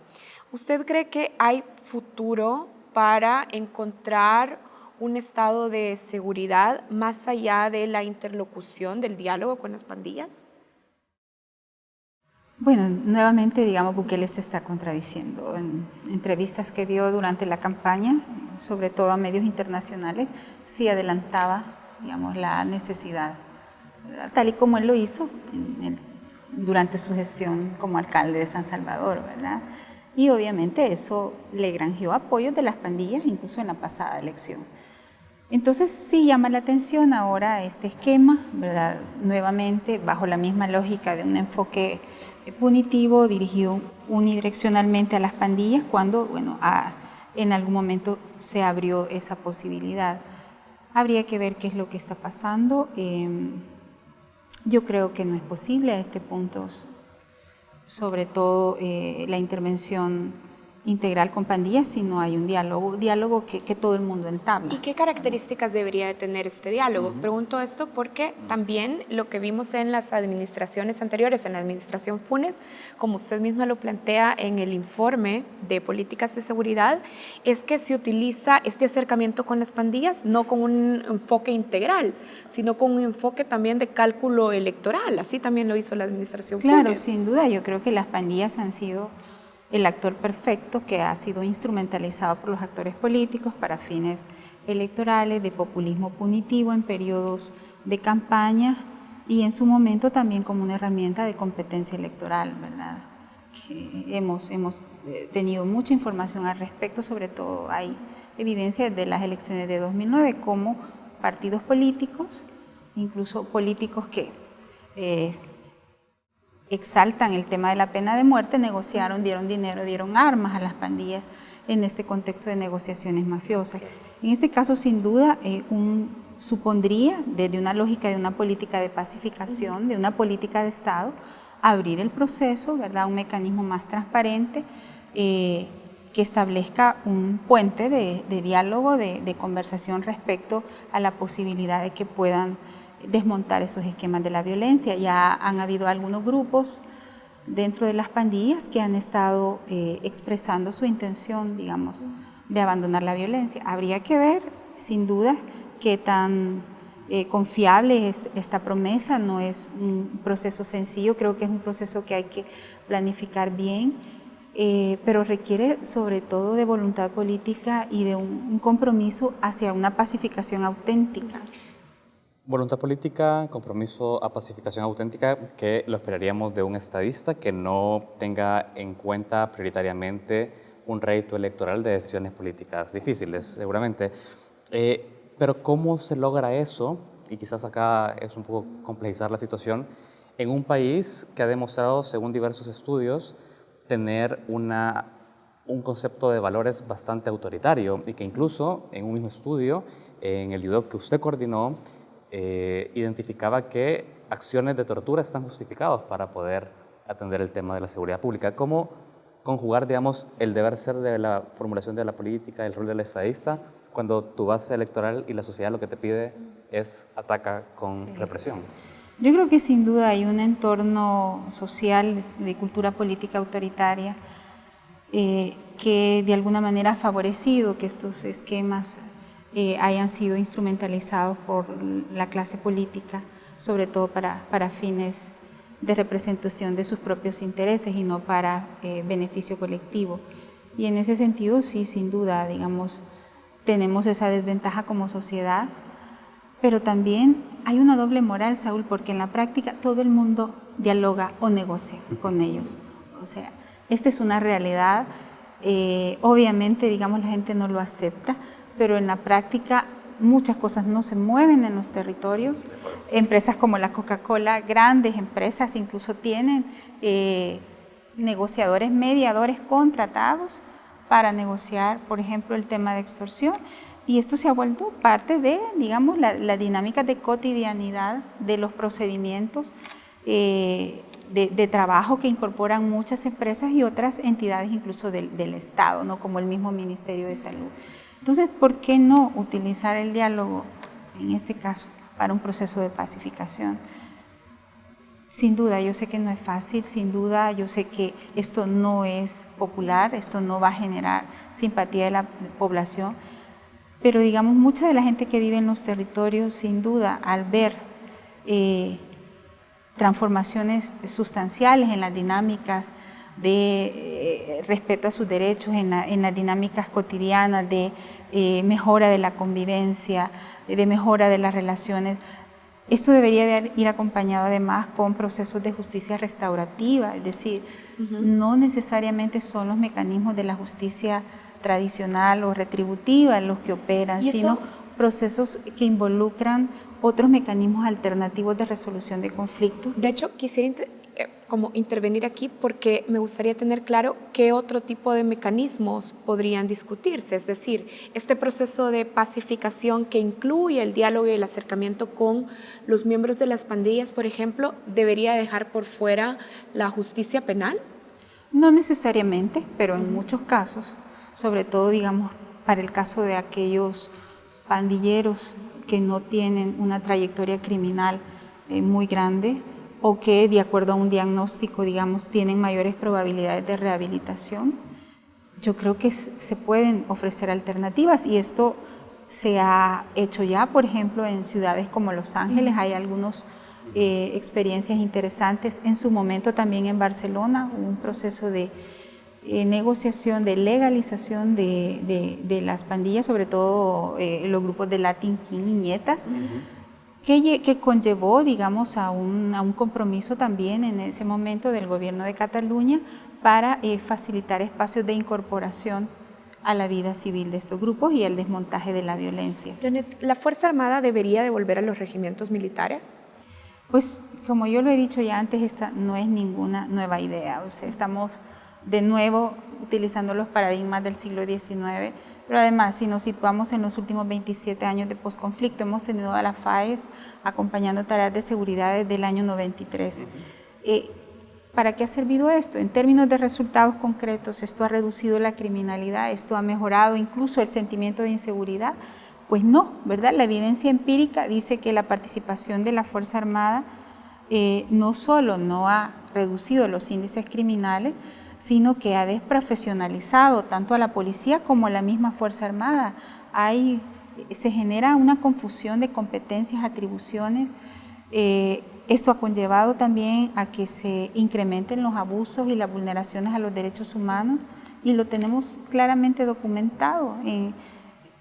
¿Usted cree que hay futuro para encontrar un estado de seguridad más allá de la interlocución, del diálogo con las pandillas? Bueno, nuevamente, digamos, Bukele se está contradiciendo. En entrevistas que dio durante la campaña, sobre todo a medios internacionales, sí adelantaba, digamos, la necesidad, ¿verdad? Tal y como él lo hizo durante su gestión como alcalde de San Salvador, ¿verdad? Y obviamente eso le granjeó apoyos de las pandillas, incluso en la pasada elección. Entonces sí llama la atención ahora este esquema, ¿verdad? Nuevamente bajo la misma lógica de un enfoque punitivo dirigido unidireccionalmente a las pandillas, cuando, bueno, en algún momento se abrió esa posibilidad. Habría que ver qué es lo que está pasando. Yo creo que no es posible a este punto, sobre todo la intervención integral con pandillas, si no hay un diálogo que todo el mundo entabla. ¿Y qué características debería de tener este diálogo? Pregunto esto porque también lo que vimos en las administraciones anteriores, en la administración Funes, como usted misma lo plantea en el informe de políticas de seguridad, es que se utiliza este acercamiento con las pandillas no con un enfoque integral, sino con un enfoque también de cálculo electoral. Así también lo hizo la administración Funes. Claro, sin duda, yo creo que las pandillas han sido el actor perfecto que ha sido instrumentalizado por los actores políticos para fines electorales, de populismo punitivo en periodos de campaña y en su momento también como una herramienta de competencia electoral, ¿verdad? Que hemos tenido mucha información al respecto, sobre todo hay evidencia de las elecciones de 2009 como partidos políticos, incluso políticos que exaltan el tema de la pena de muerte, negociaron, dieron dinero, dieron armas a las pandillas en este contexto de negociaciones mafiosas. En este caso, sin duda, supondría, desde una lógica de una política de pacificación, de una política de Estado, abrir el proceso, ¿verdad? Un mecanismo más transparente que establezca un puente de diálogo, de conversación respecto a la posibilidad de que puedan desmontar esos esquemas de la violencia. Ya han habido algunos grupos dentro de las pandillas que han estado expresando su intención, digamos, de abandonar la violencia. Habría que ver, sin duda, qué tan confiable es esta promesa. No es un proceso sencillo, creo que es un proceso que hay que planificar bien, pero requiere sobre todo de voluntad política y de un compromiso hacia una pacificación auténtica. Voluntad política, compromiso a pacificación auténtica, que lo esperaríamos de un estadista que no tenga en cuenta prioritariamente un rédito electoral de decisiones políticas difíciles, seguramente. Pero ¿cómo se logra eso? Y quizás acá es un poco complejizar la situación, en un país que ha demostrado, según diversos estudios, tener un concepto de valores bastante autoritario y que incluso en un mismo estudio, en el IDOC que usted coordinó, identificaba que acciones de tortura están justificados para poder atender el tema de la seguridad pública. ¿Cómo conjugar, digamos, el deber ser de la formulación de la política, el rol del estadista, cuando tu base electoral y la sociedad lo que te pide es ataca con represión? Yo creo que sin duda hay un entorno social de cultura política autoritaria que de alguna manera ha favorecido que estos esquemas hayan sido instrumentalizados por la clase política, sobre todo para fines de representación de sus propios intereses y no para beneficio colectivo. Y en ese sentido, sí, sin duda, digamos, tenemos esa desventaja como sociedad, pero también hay una doble moral, Saúl, porque en la práctica todo el mundo dialoga o negocia con ellos. O sea, esta es una realidad, obviamente, digamos, la gente no lo acepta, pero en la práctica muchas cosas no se mueven en los territorios. Empresas como la Coca-Cola, grandes empresas, incluso tienen negociadores, mediadores contratados para negociar, por ejemplo, el tema de extorsión. Y esto se ha vuelto parte de, digamos, la dinámica de cotidianidad de los procedimientos de trabajo que incorporan muchas empresas y otras entidades incluso del Estado, ¿no? Como el mismo Ministerio de Salud. Entonces, ¿por qué no utilizar el diálogo, en este caso, para un proceso de pacificación? Sin duda, yo sé que no es fácil, sin duda, yo sé que esto no es popular, esto no va a generar simpatía de la población, pero digamos, mucha de la gente que vive en los territorios, sin duda, al ver transformaciones sustanciales en las dinámicas de respeto a sus derechos, en las dinámicas cotidianas de mejora de la convivencia, de mejora de las relaciones. Esto debería de ir acompañado además con procesos de justicia restaurativa, es decir, no necesariamente son los mecanismos de la justicia tradicional o retributiva los que operan, sino procesos que involucran otros mecanismos alternativos de resolución de conflictos. De hecho, quisiera como intervenir aquí porque me gustaría tener claro qué otro tipo de mecanismos podrían discutirse, es decir, este proceso de pacificación que incluye el diálogo y el acercamiento con los miembros de las pandillas, por ejemplo, ¿debería dejar por fuera la justicia penal? No necesariamente, pero en muchos casos, sobre todo, digamos, para el caso de aquellos pandilleros que no tienen una trayectoria criminal muy grande, o que de acuerdo a un diagnóstico, digamos, tienen mayores probabilidades de rehabilitación, yo creo que se pueden ofrecer alternativas y esto se ha hecho ya, por ejemplo, en ciudades como Los Ángeles, hay algunas experiencias interesantes. En su momento también en Barcelona hubo un proceso de negociación, de legalización de las pandillas, sobre todo los grupos de Latin King y Nietas, que conllevó, digamos, a un compromiso también en ese momento del gobierno de Cataluña para facilitar espacios de incorporación a la vida civil de estos grupos y el desmontaje de la violencia. Janet, ¿la Fuerza Armada debería devolver a los regimientos militares? Pues, como yo lo he dicho ya antes, esta no es ninguna nueva idea. O sea, estamos de nuevo utilizando los paradigmas del siglo XIX, pero además si nos situamos en los últimos 27 años de posconflicto, hemos tenido a la FAES acompañando tareas de seguridad desde el año 93. ¿Para qué ha servido esto? En términos de resultados concretos, ¿esto ha reducido la criminalidad? ¿Esto ha mejorado incluso el sentimiento de inseguridad? Pues no, ¿verdad? La evidencia empírica dice que la participación de la Fuerza Armada no solo no ha reducido los índices criminales, sino que ha desprofesionalizado tanto a la policía como a la misma Fuerza Armada. Se genera una confusión de competencias, atribuciones. Esto ha conllevado también a que se incrementen los abusos y las vulneraciones a los derechos humanos, y lo tenemos claramente documentado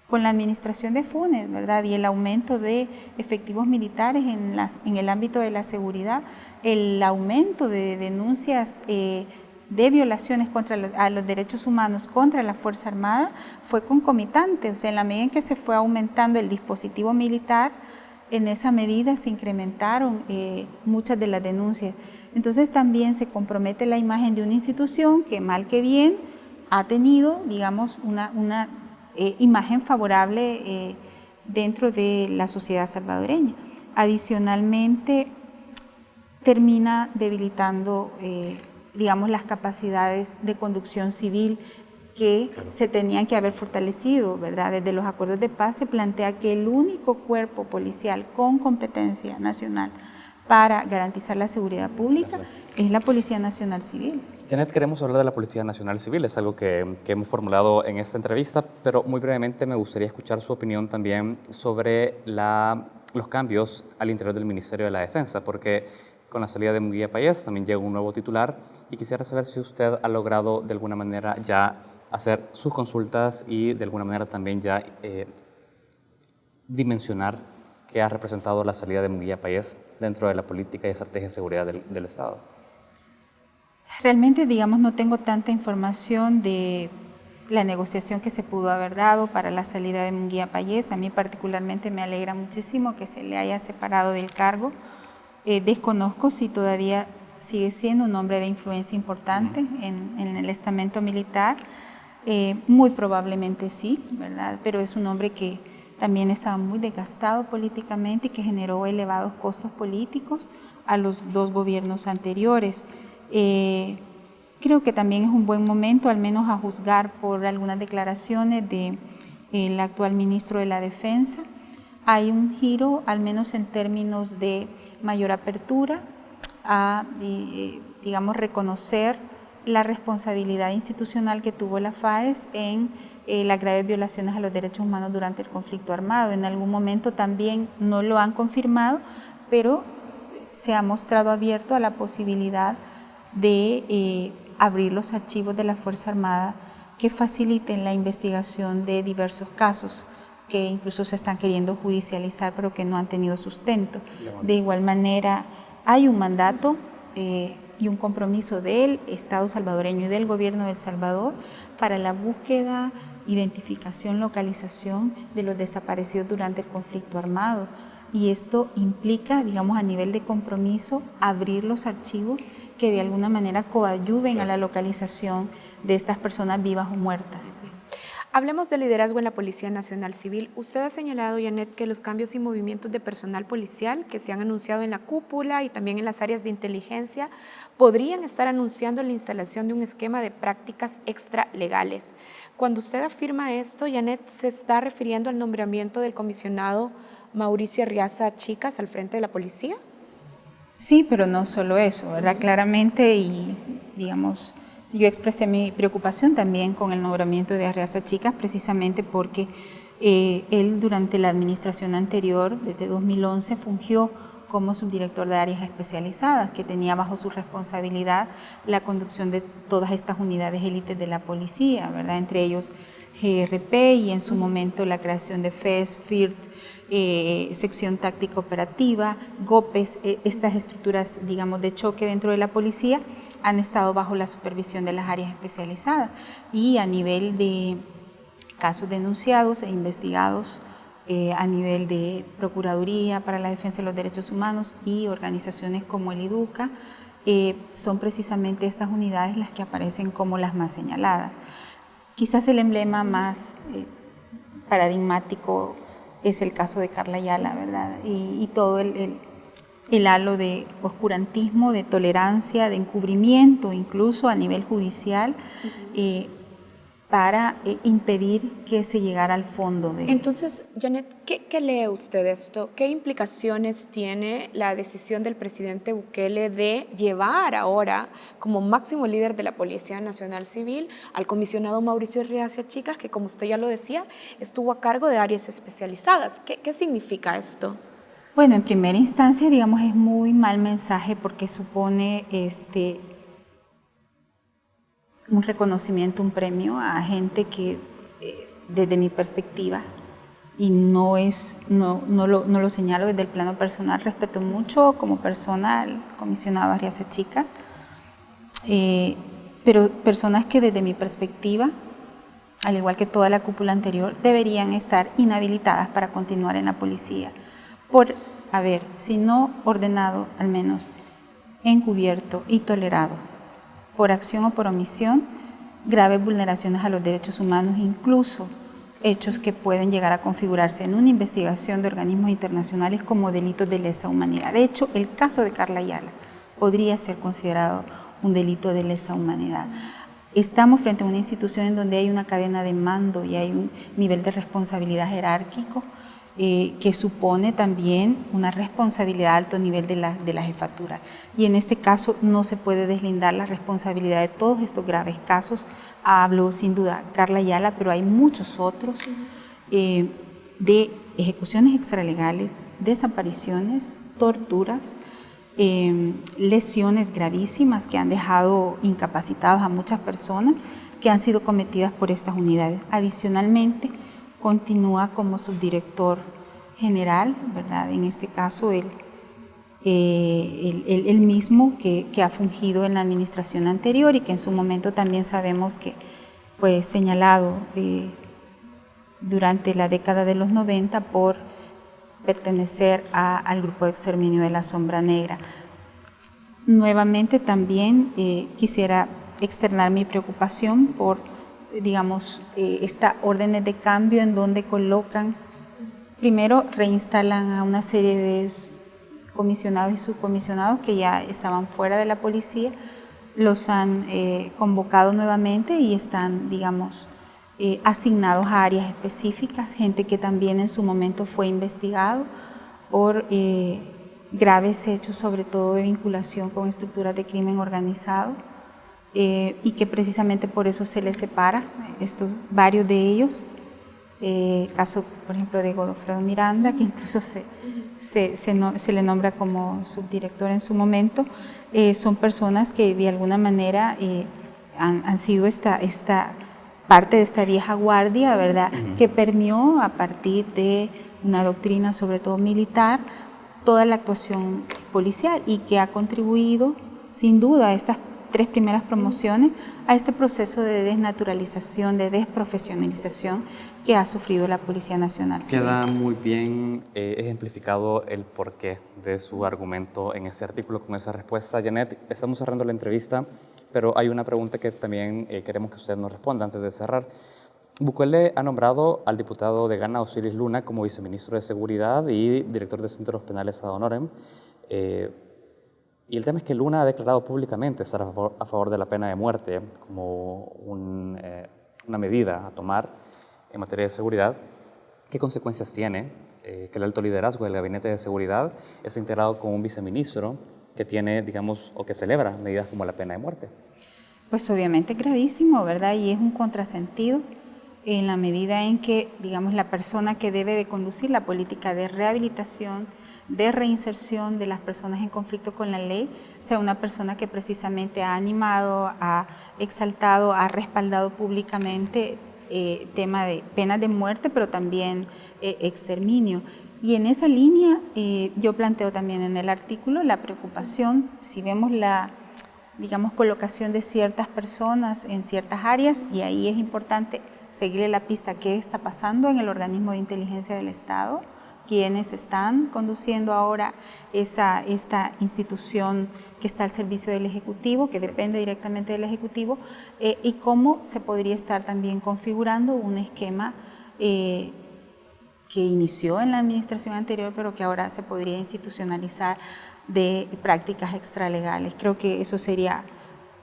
con la administración de Funes, ¿verdad? Y el aumento de efectivos militares en el ámbito de la seguridad, el aumento de denuncias de violaciones a los derechos humanos contra la Fuerza Armada fue concomitante. O sea, en la medida en que se fue aumentando el dispositivo militar, en esa medida se incrementaron muchas de las denuncias. Entonces también se compromete la imagen de una institución que, mal que bien, ha tenido, digamos, una imagen favorable dentro de la sociedad salvadoreña. Adicionalmente, termina debilitando, digamos, las capacidades de conducción civil que se tenían que haber fortalecido, ¿verdad? Desde los acuerdos de paz se plantea que el único cuerpo policial con competencia nacional para garantizar la seguridad pública es la Policía Nacional Civil. Janet, queremos hablar de la Policía Nacional Civil, es algo que hemos formulado en esta entrevista, pero muy brevemente me gustaría escuchar su opinión también sobre los cambios al interior del Ministerio de la Defensa, porque con la salida de Munguía Payés también llega un nuevo titular y quisiera saber si usted ha logrado de alguna manera ya hacer sus consultas y de alguna manera también ya dimensionar qué ha representado la salida de Munguía Payés dentro de la política y estrategia de seguridad del Estado. Realmente, digamos, no tengo tanta información de la negociación que se pudo haber dado para la salida de Munguía Payés. A mí particularmente me alegra muchísimo que se le haya separado del cargo. Desconozco si todavía sigue siendo un hombre de influencia importante en el estamento militar. Muy probablemente sí, ¿verdad? Pero es un hombre que también estaba muy desgastado políticamente y que generó elevados costos políticos a los dos gobiernos anteriores. Creo que también es un buen momento, al menos a juzgar por algunas declaraciones del actual ministro de la Defensa. Hay un giro, al menos en términos de mayor apertura a, digamos, reconocer la responsabilidad institucional que tuvo la FAES en las graves violaciones a los derechos humanos durante el conflicto armado. En algún momento también no lo han confirmado, pero se ha mostrado abierto a la posibilidad de abrir los archivos de la Fuerza Armada que faciliten la investigación de diversos casos que incluso se están queriendo judicializar, pero que no han tenido sustento. De igual manera, hay un mandato y un compromiso del Estado salvadoreño y del Gobierno de El Salvador para la búsqueda, identificación, localización de los desaparecidos durante el conflicto armado. Y esto implica, digamos, a nivel de compromiso, abrir los archivos que de alguna manera coadyuven a la localización de estas personas vivas o muertas. Hablemos de liderazgo en la Policía Nacional Civil. Usted ha señalado, Janet, que los cambios y movimientos de personal policial que se han anunciado en la cúpula y también en las áreas de inteligencia podrían estar anunciando la instalación de un esquema de prácticas extralegales. Cuando usted afirma esto, Janet, ¿se está refiriendo al nombramiento del comisionado Mauricio Arriaza Chicas al frente de la policía? Sí, pero no solo eso, ¿verdad? Claramente, y digamos, yo expresé mi preocupación también con el nombramiento de Arriaza Chicas, precisamente porque él durante la administración anterior, desde 2011, fungió como subdirector de áreas especializadas, que tenía bajo su responsabilidad la conducción de todas estas unidades élites de la policía, ¿verdad? Entre ellos GRP y en su momento la creación de FES, FIRT, sección táctica operativa, GOPES, estas estructuras, digamos, de choque dentro de la policía han estado bajo la supervisión de las áreas especializadas y a nivel de casos denunciados e investigados a nivel de Procuraduría para la Defensa de los Derechos Humanos y organizaciones como el IDUCA, son precisamente estas unidades las que aparecen como las más señaladas. Quizás el emblema más paradigmático es el caso de Carla Ayala, ¿verdad? Y todo el halo de oscurantismo, de tolerancia, de encubrimiento, incluso a nivel judicial, para impedir que se llegara al fondo de... Entonces, Janet, ¿qué lee usted de esto? ¿Qué implicaciones tiene la decisión del presidente Bukele de llevar ahora como máximo líder de la Policía Nacional Civil al comisionado Mauricio Riacia Chicas, que como usted ya lo decía, estuvo a cargo de áreas especializadas? ¿Qué significa esto? Bueno, en primera instancia, digamos, es muy mal mensaje porque supone un reconocimiento, un premio a gente que, desde mi perspectiva, y no lo señalo desde el plano personal, respeto mucho como persona al comisionado Arriaza Chicas, pero personas que desde mi perspectiva, al igual que toda la cúpula anterior, deberían estar inhabilitadas para continuar en la policía, por haber, si no ordenado, al menos encubierto y tolerado, por acción o por omisión, graves vulneraciones a los derechos humanos, incluso hechos que pueden llegar a configurarse en una investigación de organismos internacionales como delitos de lesa humanidad. De hecho, el caso de Carla Ayala podría ser considerado un delito de lesa humanidad. Estamos frente a una institución en donde hay una cadena de mando y hay un nivel de responsabilidad jerárquico que supone también una responsabilidad a alto nivel de la jefatura. Y en este caso no se puede deslindar la responsabilidad de todos estos graves casos. Hablo sin duda Carla Ayala, pero hay muchos otros de ejecuciones extralegales, desapariciones, torturas, lesiones gravísimas que han dejado incapacitados a muchas personas que han sido cometidas por estas unidades. Adicionalmente, continúa como subdirector general, ¿verdad? En este caso, él mismo que ha fungido en la administración anterior y que en su momento también sabemos que fue señalado durante la década de los 90 por pertenecer al grupo de exterminio de la Sombra Negra. Nuevamente también quisiera externar mi preocupación por, digamos, estas órdenes de cambio en donde colocan, primero reinstalan a una serie de comisionados y subcomisionados que ya estaban fuera de la policía, los han convocado nuevamente y están, digamos, asignados a áreas específicas, gente que también en su momento fue investigado por graves hechos, sobre todo de vinculación con estructuras de crimen organizado, y que precisamente por eso se les separa, varios de ellos, el caso, por ejemplo, de Godofredo Miranda, que incluso se le nombra como subdirector en su momento, son personas que de alguna manera han sido esta parte de esta vieja guardia, ¿verdad?, que permeó a partir de una doctrina, sobre todo militar, toda la actuación policial y que ha contribuido, sin duda, a estas 3 primeras promociones, a este proceso de desnaturalización, de desprofesionalización que ha sufrido la Policía Nacional Civil. Queda muy bien ejemplificado el porqué de su argumento en este artículo con esa respuesta. Janet, estamos cerrando la entrevista, pero hay una pregunta que también queremos que usted nos responda antes de cerrar. Bukele ha nombrado al diputado de Ghana, Osiris Luna, como viceministro de Seguridad y director de Centros Penales Ad Honorem. Y el tema es que Luna ha declarado públicamente estar a favor de la pena de muerte como una medida a tomar en materia de seguridad. ¿Qué consecuencias tiene que el alto liderazgo del Gabinete de Seguridad esté integrado con un viceministro que tiene, digamos, o que celebra medidas como la pena de muerte? Pues obviamente es gravísimo, ¿verdad? Y es un contrasentido en la medida en que, digamos, la persona que debe de conducir la política de rehabilitación, de reinserción de las personas en conflicto con la ley, sea una persona que precisamente ha animado, ha exaltado, ha respaldado públicamente tema de penas de muerte, pero también exterminio. Y en esa línea yo planteo también en el artículo la preocupación, si vemos la, digamos, colocación de ciertas personas en ciertas áreas, y ahí es importante seguirle la pista a qué está pasando en el organismo de inteligencia del Estado, quienes están conduciendo ahora esta institución que está al servicio del Ejecutivo, que depende directamente del Ejecutivo, y cómo se podría estar también configurando un esquema que inició en la administración anterior, pero que ahora se podría institucionalizar de prácticas extralegales. Creo que eso sería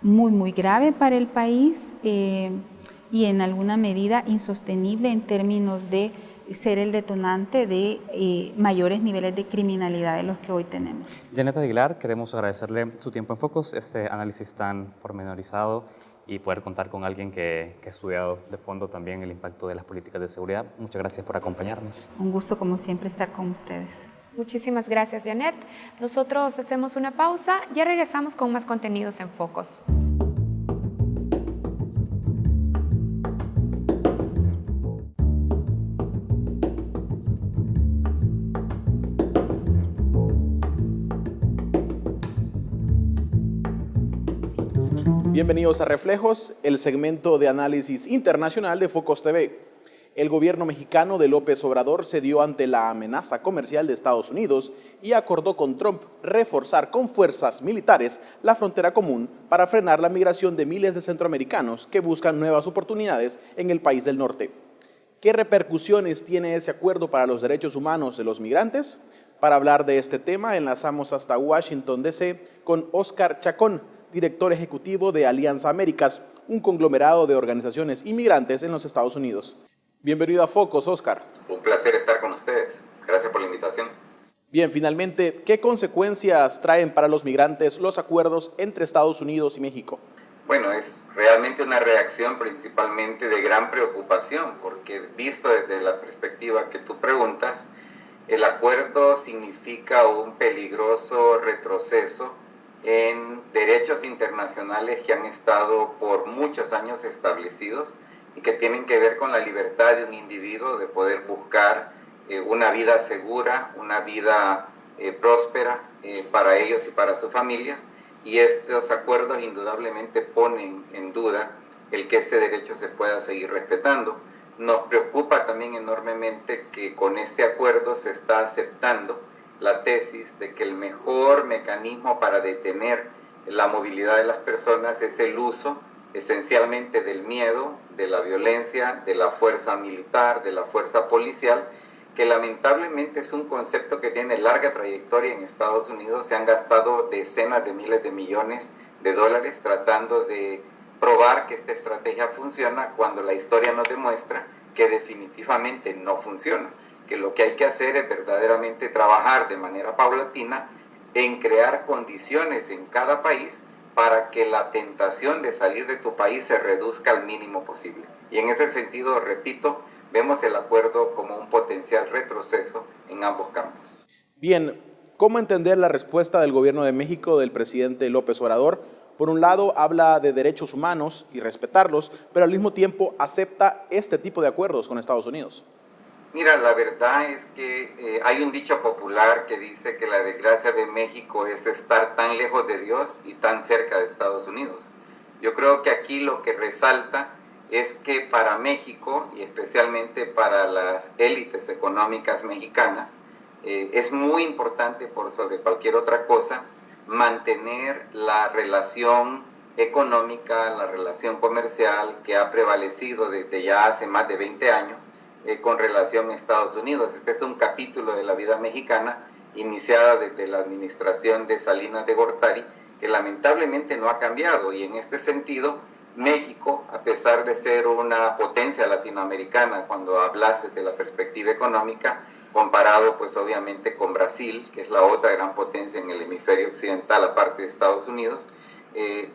muy, muy grave para el país y en alguna medida insostenible en términos de ser el detonante de mayores niveles de criminalidad de los que hoy tenemos. Janet Aguilar, queremos agradecerle su tiempo en Focos, este análisis tan pormenorizado y poder contar con alguien que ha estudiado de fondo también el impacto de las políticas de seguridad. Muchas gracias por acompañarnos. Un gusto, como siempre, estar con ustedes. Muchísimas gracias, Janet. Nosotros hacemos una pausa, ya regresamos con más contenidos en Focos. Bienvenidos a Reflejos, el segmento de análisis internacional de Focos TV. El gobierno mexicano de López Obrador cedió ante la amenaza comercial de Estados Unidos y acordó con Trump reforzar con fuerzas militares la frontera común para frenar la migración de miles de centroamericanos que buscan nuevas oportunidades en el país del norte. ¿Qué repercusiones tiene ese acuerdo para los derechos humanos de los migrantes? Para hablar de este tema, enlazamos hasta Washington, D.C. con Óscar Chacón, director ejecutivo de Alianza Américas, un conglomerado de organizaciones inmigrantes en los Estados Unidos. Bienvenido a Focos, Óscar. Un placer estar con ustedes. Gracias por la invitación. Bien, finalmente, ¿qué consecuencias traen para los migrantes los acuerdos entre Estados Unidos y México? Bueno, es realmente una reacción principalmente de gran preocupación, porque visto desde la perspectiva que tú preguntas, el acuerdo significa un peligroso retroceso en derechos internacionales que han estado por muchos años establecidos y que tienen que ver con la libertad de un individuo de poder buscar una vida segura, una vida próspera para ellos y para sus familias, y estos acuerdos indudablemente ponen en duda el que ese derecho se pueda seguir respetando. Nos preocupa también enormemente que con este acuerdo se está aceptando la tesis de que el mejor mecanismo para detener la movilidad de las personas es el uso esencialmente del miedo, de la violencia, de la fuerza militar, de la fuerza policial, que lamentablemente es un concepto que tiene larga trayectoria en Estados Unidos. Se han gastado decenas de miles de millones de dólares tratando de probar que esta estrategia funciona, cuando la historia nos demuestra que definitivamente no funciona, que lo que hay que hacer es verdaderamente trabajar de manera paulatina en crear condiciones en cada país para que la tentación de salir de tu país se reduzca al mínimo posible. Y en ese sentido, repito, vemos el acuerdo como un potencial retroceso en ambos campos. Bien, ¿cómo entender la respuesta del gobierno de México del presidente López Obrador? Por un lado, habla de derechos humanos y respetarlos, pero al mismo tiempo acepta este tipo de acuerdos con Estados Unidos. Mira, la verdad es que hay un dicho popular que dice que la desgracia de México es estar tan lejos de Dios y tan cerca de Estados Unidos. Yo creo que aquí lo que resalta es que para México, y especialmente para las élites económicas mexicanas, es muy importante por sobre cualquier otra cosa mantener la relación económica, la relación comercial que ha prevalecido desde ya hace más de 20 años con relación a Estados Unidos. Este es un capítulo de la vida mexicana iniciada desde la administración de Salinas de Gortari, que lamentablemente no ha cambiado, y en este sentido México, a pesar de ser una potencia latinoamericana cuando hablas desde la perspectiva económica, comparado pues obviamente con Brasil, que es la otra gran potencia en el hemisferio occidental aparte de Estados Unidos,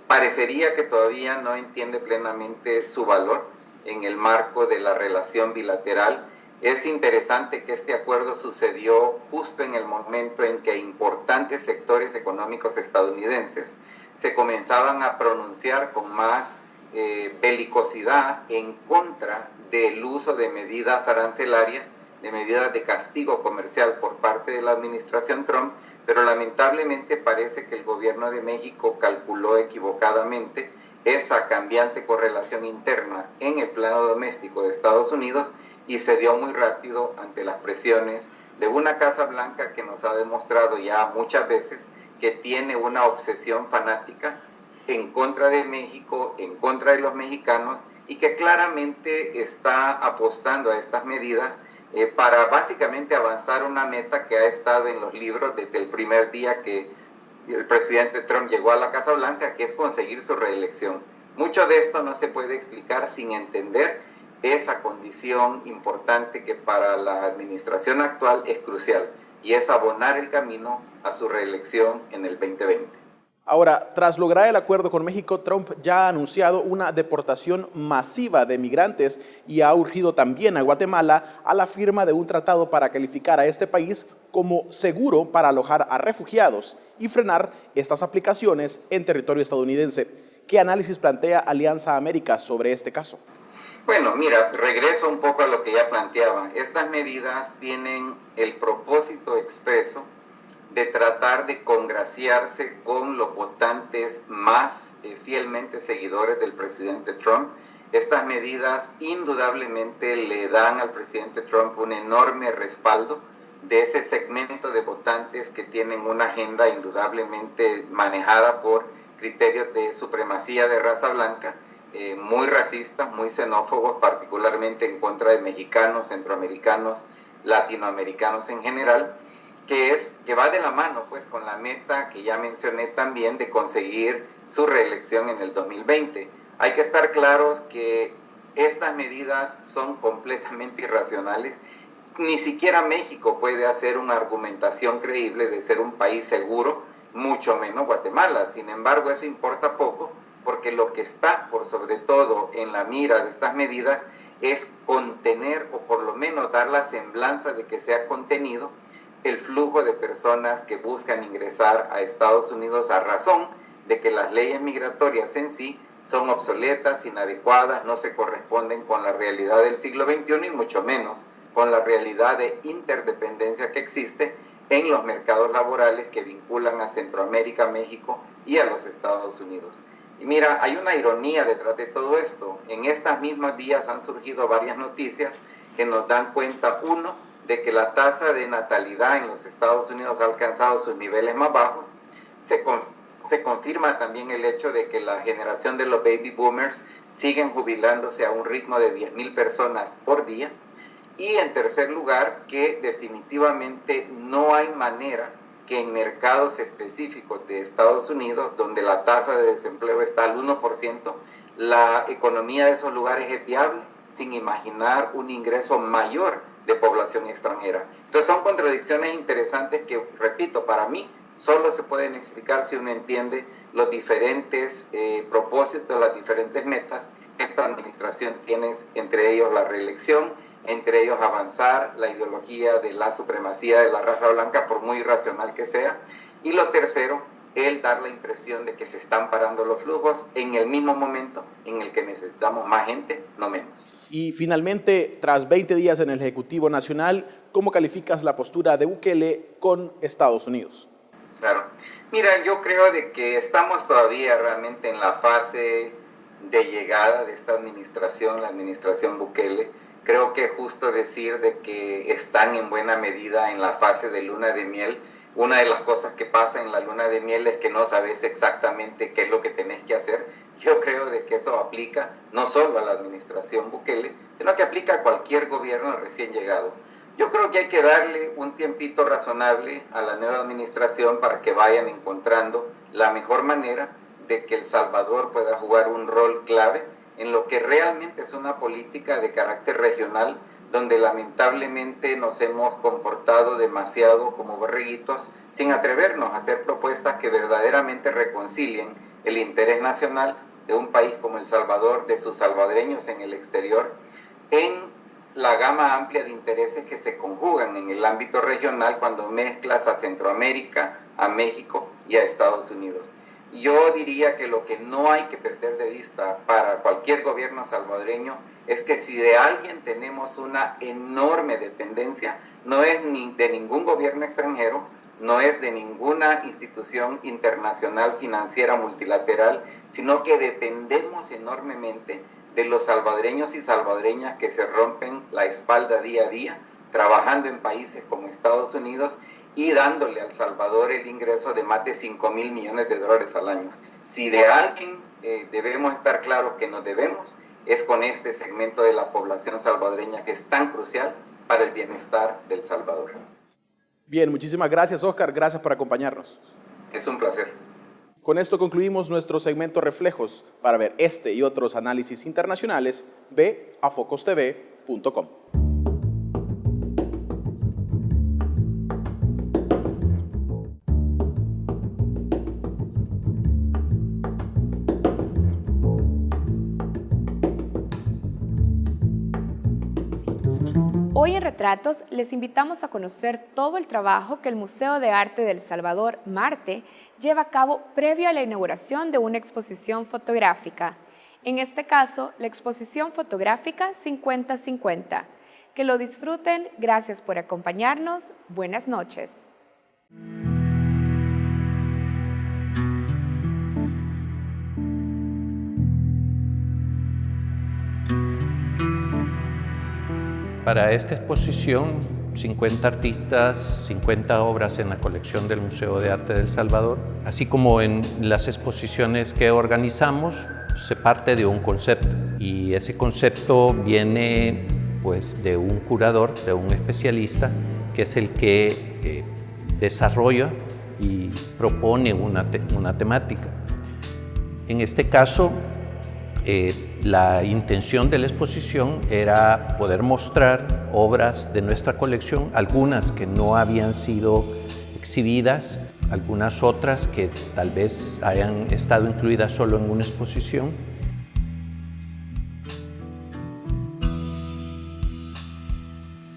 parecería que todavía no entiende plenamente su valor en el marco de la relación bilateral. Es interesante que este acuerdo sucedió justo en el momento en que importantes sectores económicos estadounidenses se comenzaban a pronunciar con más belicosidad en contra del uso de medidas arancelarias, de medidas de castigo comercial por parte de la administración Trump, pero lamentablemente parece que el gobierno de México calculó equivocadamente esa cambiante correlación interna en el plano doméstico de Estados Unidos y se dio muy rápido ante las presiones de una Casa Blanca que nos ha demostrado ya muchas veces que tiene una obsesión fanática en contra de México, en contra de los mexicanos, y que claramente está apostando a estas medidas para básicamente avanzar una meta que ha estado en los libros desde el primer día que el presidente Trump llegó a la Casa Blanca, que es conseguir su reelección. Mucho de esto no se puede explicar sin entender esa condición importante que para la administración actual es crucial, y es abonar el camino a su reelección en el 2020. Ahora, tras lograr el acuerdo con México, Trump ya ha anunciado una deportación masiva de migrantes y ha urgido también a Guatemala a la firma de un tratado para calificar a este país como seguro para alojar a refugiados y frenar estas aplicaciones en territorio estadounidense. ¿Qué análisis plantea Alianza América sobre este caso? Bueno, mira, regreso un poco a lo que ya planteaba. Estas medidas tienen el propósito expreso de tratar de congraciarse con los votantes más fielmente seguidores del presidente Trump. Estas medidas indudablemente le dan al presidente Trump un enorme respaldo de ese segmento de votantes que tienen una agenda indudablemente manejada por criterios de supremacía de raza blanca, muy racistas, muy xenófobos, particularmente en contra de mexicanos, centroamericanos, latinoamericanos en general, que va de la mano pues con la meta que ya mencioné también de conseguir su reelección en el 2020. Hay que estar claros que estas medidas son completamente irracionales. Ni siquiera México puede hacer una argumentación creíble de ser un país seguro, mucho menos Guatemala. Sin embargo, eso importa poco, porque lo que está por sobre todo en la mira de estas medidas es contener, o por lo menos dar la semblanza de que se ha contenido el flujo de personas que buscan ingresar a Estados Unidos a razón de que las leyes migratorias en sí son obsoletas, inadecuadas, no se corresponden con la realidad del siglo XXI y mucho menos con la realidad de interdependencia que existe en los mercados laborales que vinculan a Centroamérica, México y a los Estados Unidos. Y mira, hay una ironía detrás de todo esto. En estos mismos días han surgido varias noticias que nos dan cuenta, uno, de que la tasa de natalidad en los Estados Unidos ha alcanzado sus niveles más bajos. Se confirma también el hecho de que la generación de los baby boomers siguen jubilándose a un ritmo de 10,000 personas por día. Y en tercer lugar, que definitivamente no hay manera que en mercados específicos de Estados Unidos, donde la tasa de desempleo está al 1%, la economía de esos lugares es viable, sin imaginar un ingreso mayor de población extranjera. Entonces son contradicciones interesantes que, repito, para mí solo se pueden explicar si uno entiende los diferentes propósitos, las diferentes metas que esta administración tiene, entre ellos la reelección, entre ellos avanzar la ideología de la supremacía de la raza blanca, por muy irracional que sea, y lo tercero, el dar la impresión de que se están parando los flujos en el mismo momento en el que necesitamos más gente, no menos. Y finalmente, tras 20 días en el Ejecutivo Nacional, ¿cómo calificas la postura de Bukele con Estados Unidos? Claro. Mira, yo creo de que estamos todavía realmente en la fase de llegada de esta administración, la administración Bukele. Creo que es justo decir de que están en buena medida en la fase de luna de miel. Una de las cosas que pasa en la luna de miel es que no sabes exactamente qué es lo que tenés que hacer. Yo creo de que eso aplica no solo a la administración Bukele, sino que aplica a cualquier gobierno recién llegado. Yo creo que hay que darle un tiempito razonable a la nueva administración para que vayan encontrando la mejor manera de que El Salvador pueda jugar un rol clave en lo que realmente es una política de carácter regional, donde lamentablemente nos hemos comportado demasiado como borreguitos, sin atrevernos a hacer propuestas que verdaderamente reconcilien el interés nacional de un país como El Salvador, de sus salvadoreños en el exterior, en la gama amplia de intereses que se conjugan en el ámbito regional cuando mezclas a Centroamérica, a México y a Estados Unidos. Yo diría que lo que no hay que perder de vista para cualquier gobierno salvadoreño es que si de alguien tenemos una enorme dependencia, no es ni de ningún gobierno extranjero, no es de ninguna institución internacional financiera multilateral, sino que dependemos enormemente de los salvadoreños y salvadoreñas que se rompen la espalda día a día, trabajando en países como Estados Unidos y dándole a El Salvador el ingreso de más de $5,000 millones al año. Si de alguien debemos estar claros que nos debemos, es con este segmento de la población salvadoreña que es tan crucial para el bienestar del Salvador. Bien, muchísimas gracias, Oscar. Gracias por acompañarnos. Es un placer. Con esto concluimos nuestro segmento Reflejos. Para ver este y otros análisis internacionales, ve a focostv.com. Hoy en Retratos les invitamos a conocer todo el trabajo que el Museo de Arte del Salvador, MARTE, lleva a cabo previo a la inauguración de una exposición fotográfica. En este caso, la exposición fotográfica 50-50. Que lo disfruten, gracias por acompañarnos, buenas noches. Para esta exposición, 50 artistas, 50 obras en la colección del Museo de Arte del Salvador, así como en las exposiciones que organizamos, se parte de un concepto y ese concepto viene pues de un curador, de un especialista, que es el que desarrolla y propone una temática. En este caso, la intención de la exposición era poder mostrar obras de nuestra colección, algunas que no habían sido exhibidas, algunas otras que tal vez hayan estado incluidas solo en una exposición.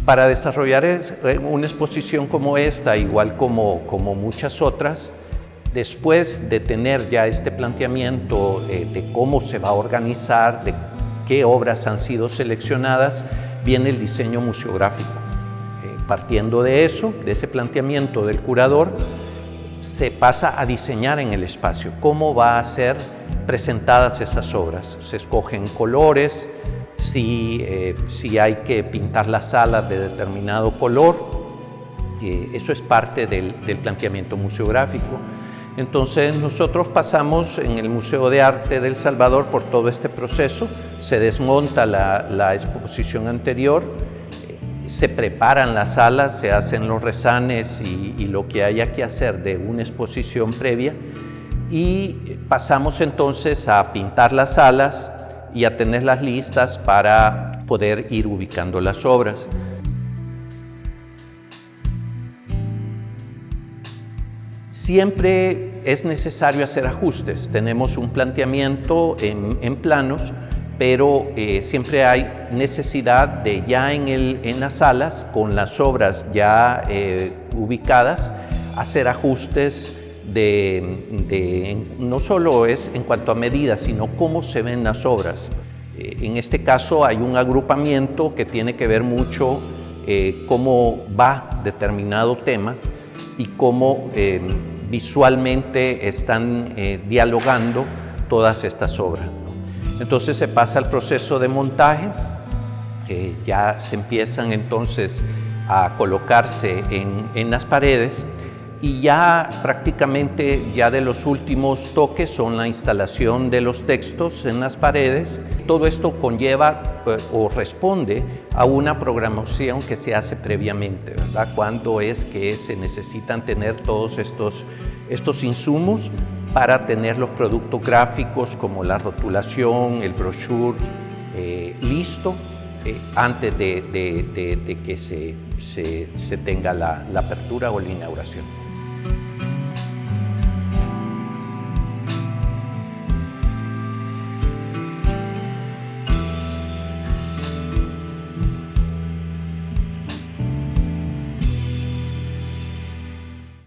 Para desarrollar una exposición como esta, igual como muchas otras, después de tener ya este planteamiento de cómo se va a organizar, de qué obras han sido seleccionadas, viene el diseño museográfico. Partiendo de eso, de ese planteamiento del curador, se pasa a diseñar en el espacio cómo va a ser presentadas esas obras. Se escogen colores, si hay que pintar las salas de determinado color, eso es parte del planteamiento museográfico. Entonces nosotros pasamos en el Museo de Arte del Salvador por todo este proceso, se desmonta la exposición anterior, se preparan las salas, se hacen los resanes y lo que haya que hacer de una exposición previa y pasamos entonces a pintar las salas y a tenerlas listas para poder ir ubicando las obras. Siempre es necesario hacer ajustes. Tenemos un planteamiento en planos, pero siempre hay necesidad de ya en las salas, con las obras ya ubicadas, hacer ajustes no solo es en cuanto a medidas, sino cómo se ven las obras. En este caso hay un agrupamiento que tiene que ver mucho cómo va determinado tema y cómo visualmente están dialogando todas estas obras. Entonces se pasa al proceso de montaje, ya se empiezan entonces a colocarse en las paredes y ya prácticamente ya de los últimos toques son la instalación de los textos en las paredes. Todo esto conlleva o responde a una programación que se hace previamente, ¿verdad? Cuando es que se necesitan tener todos estos insumos para tener los productos gráficos como la rotulación, el brochure listo antes de que se tenga la apertura o la inauguración.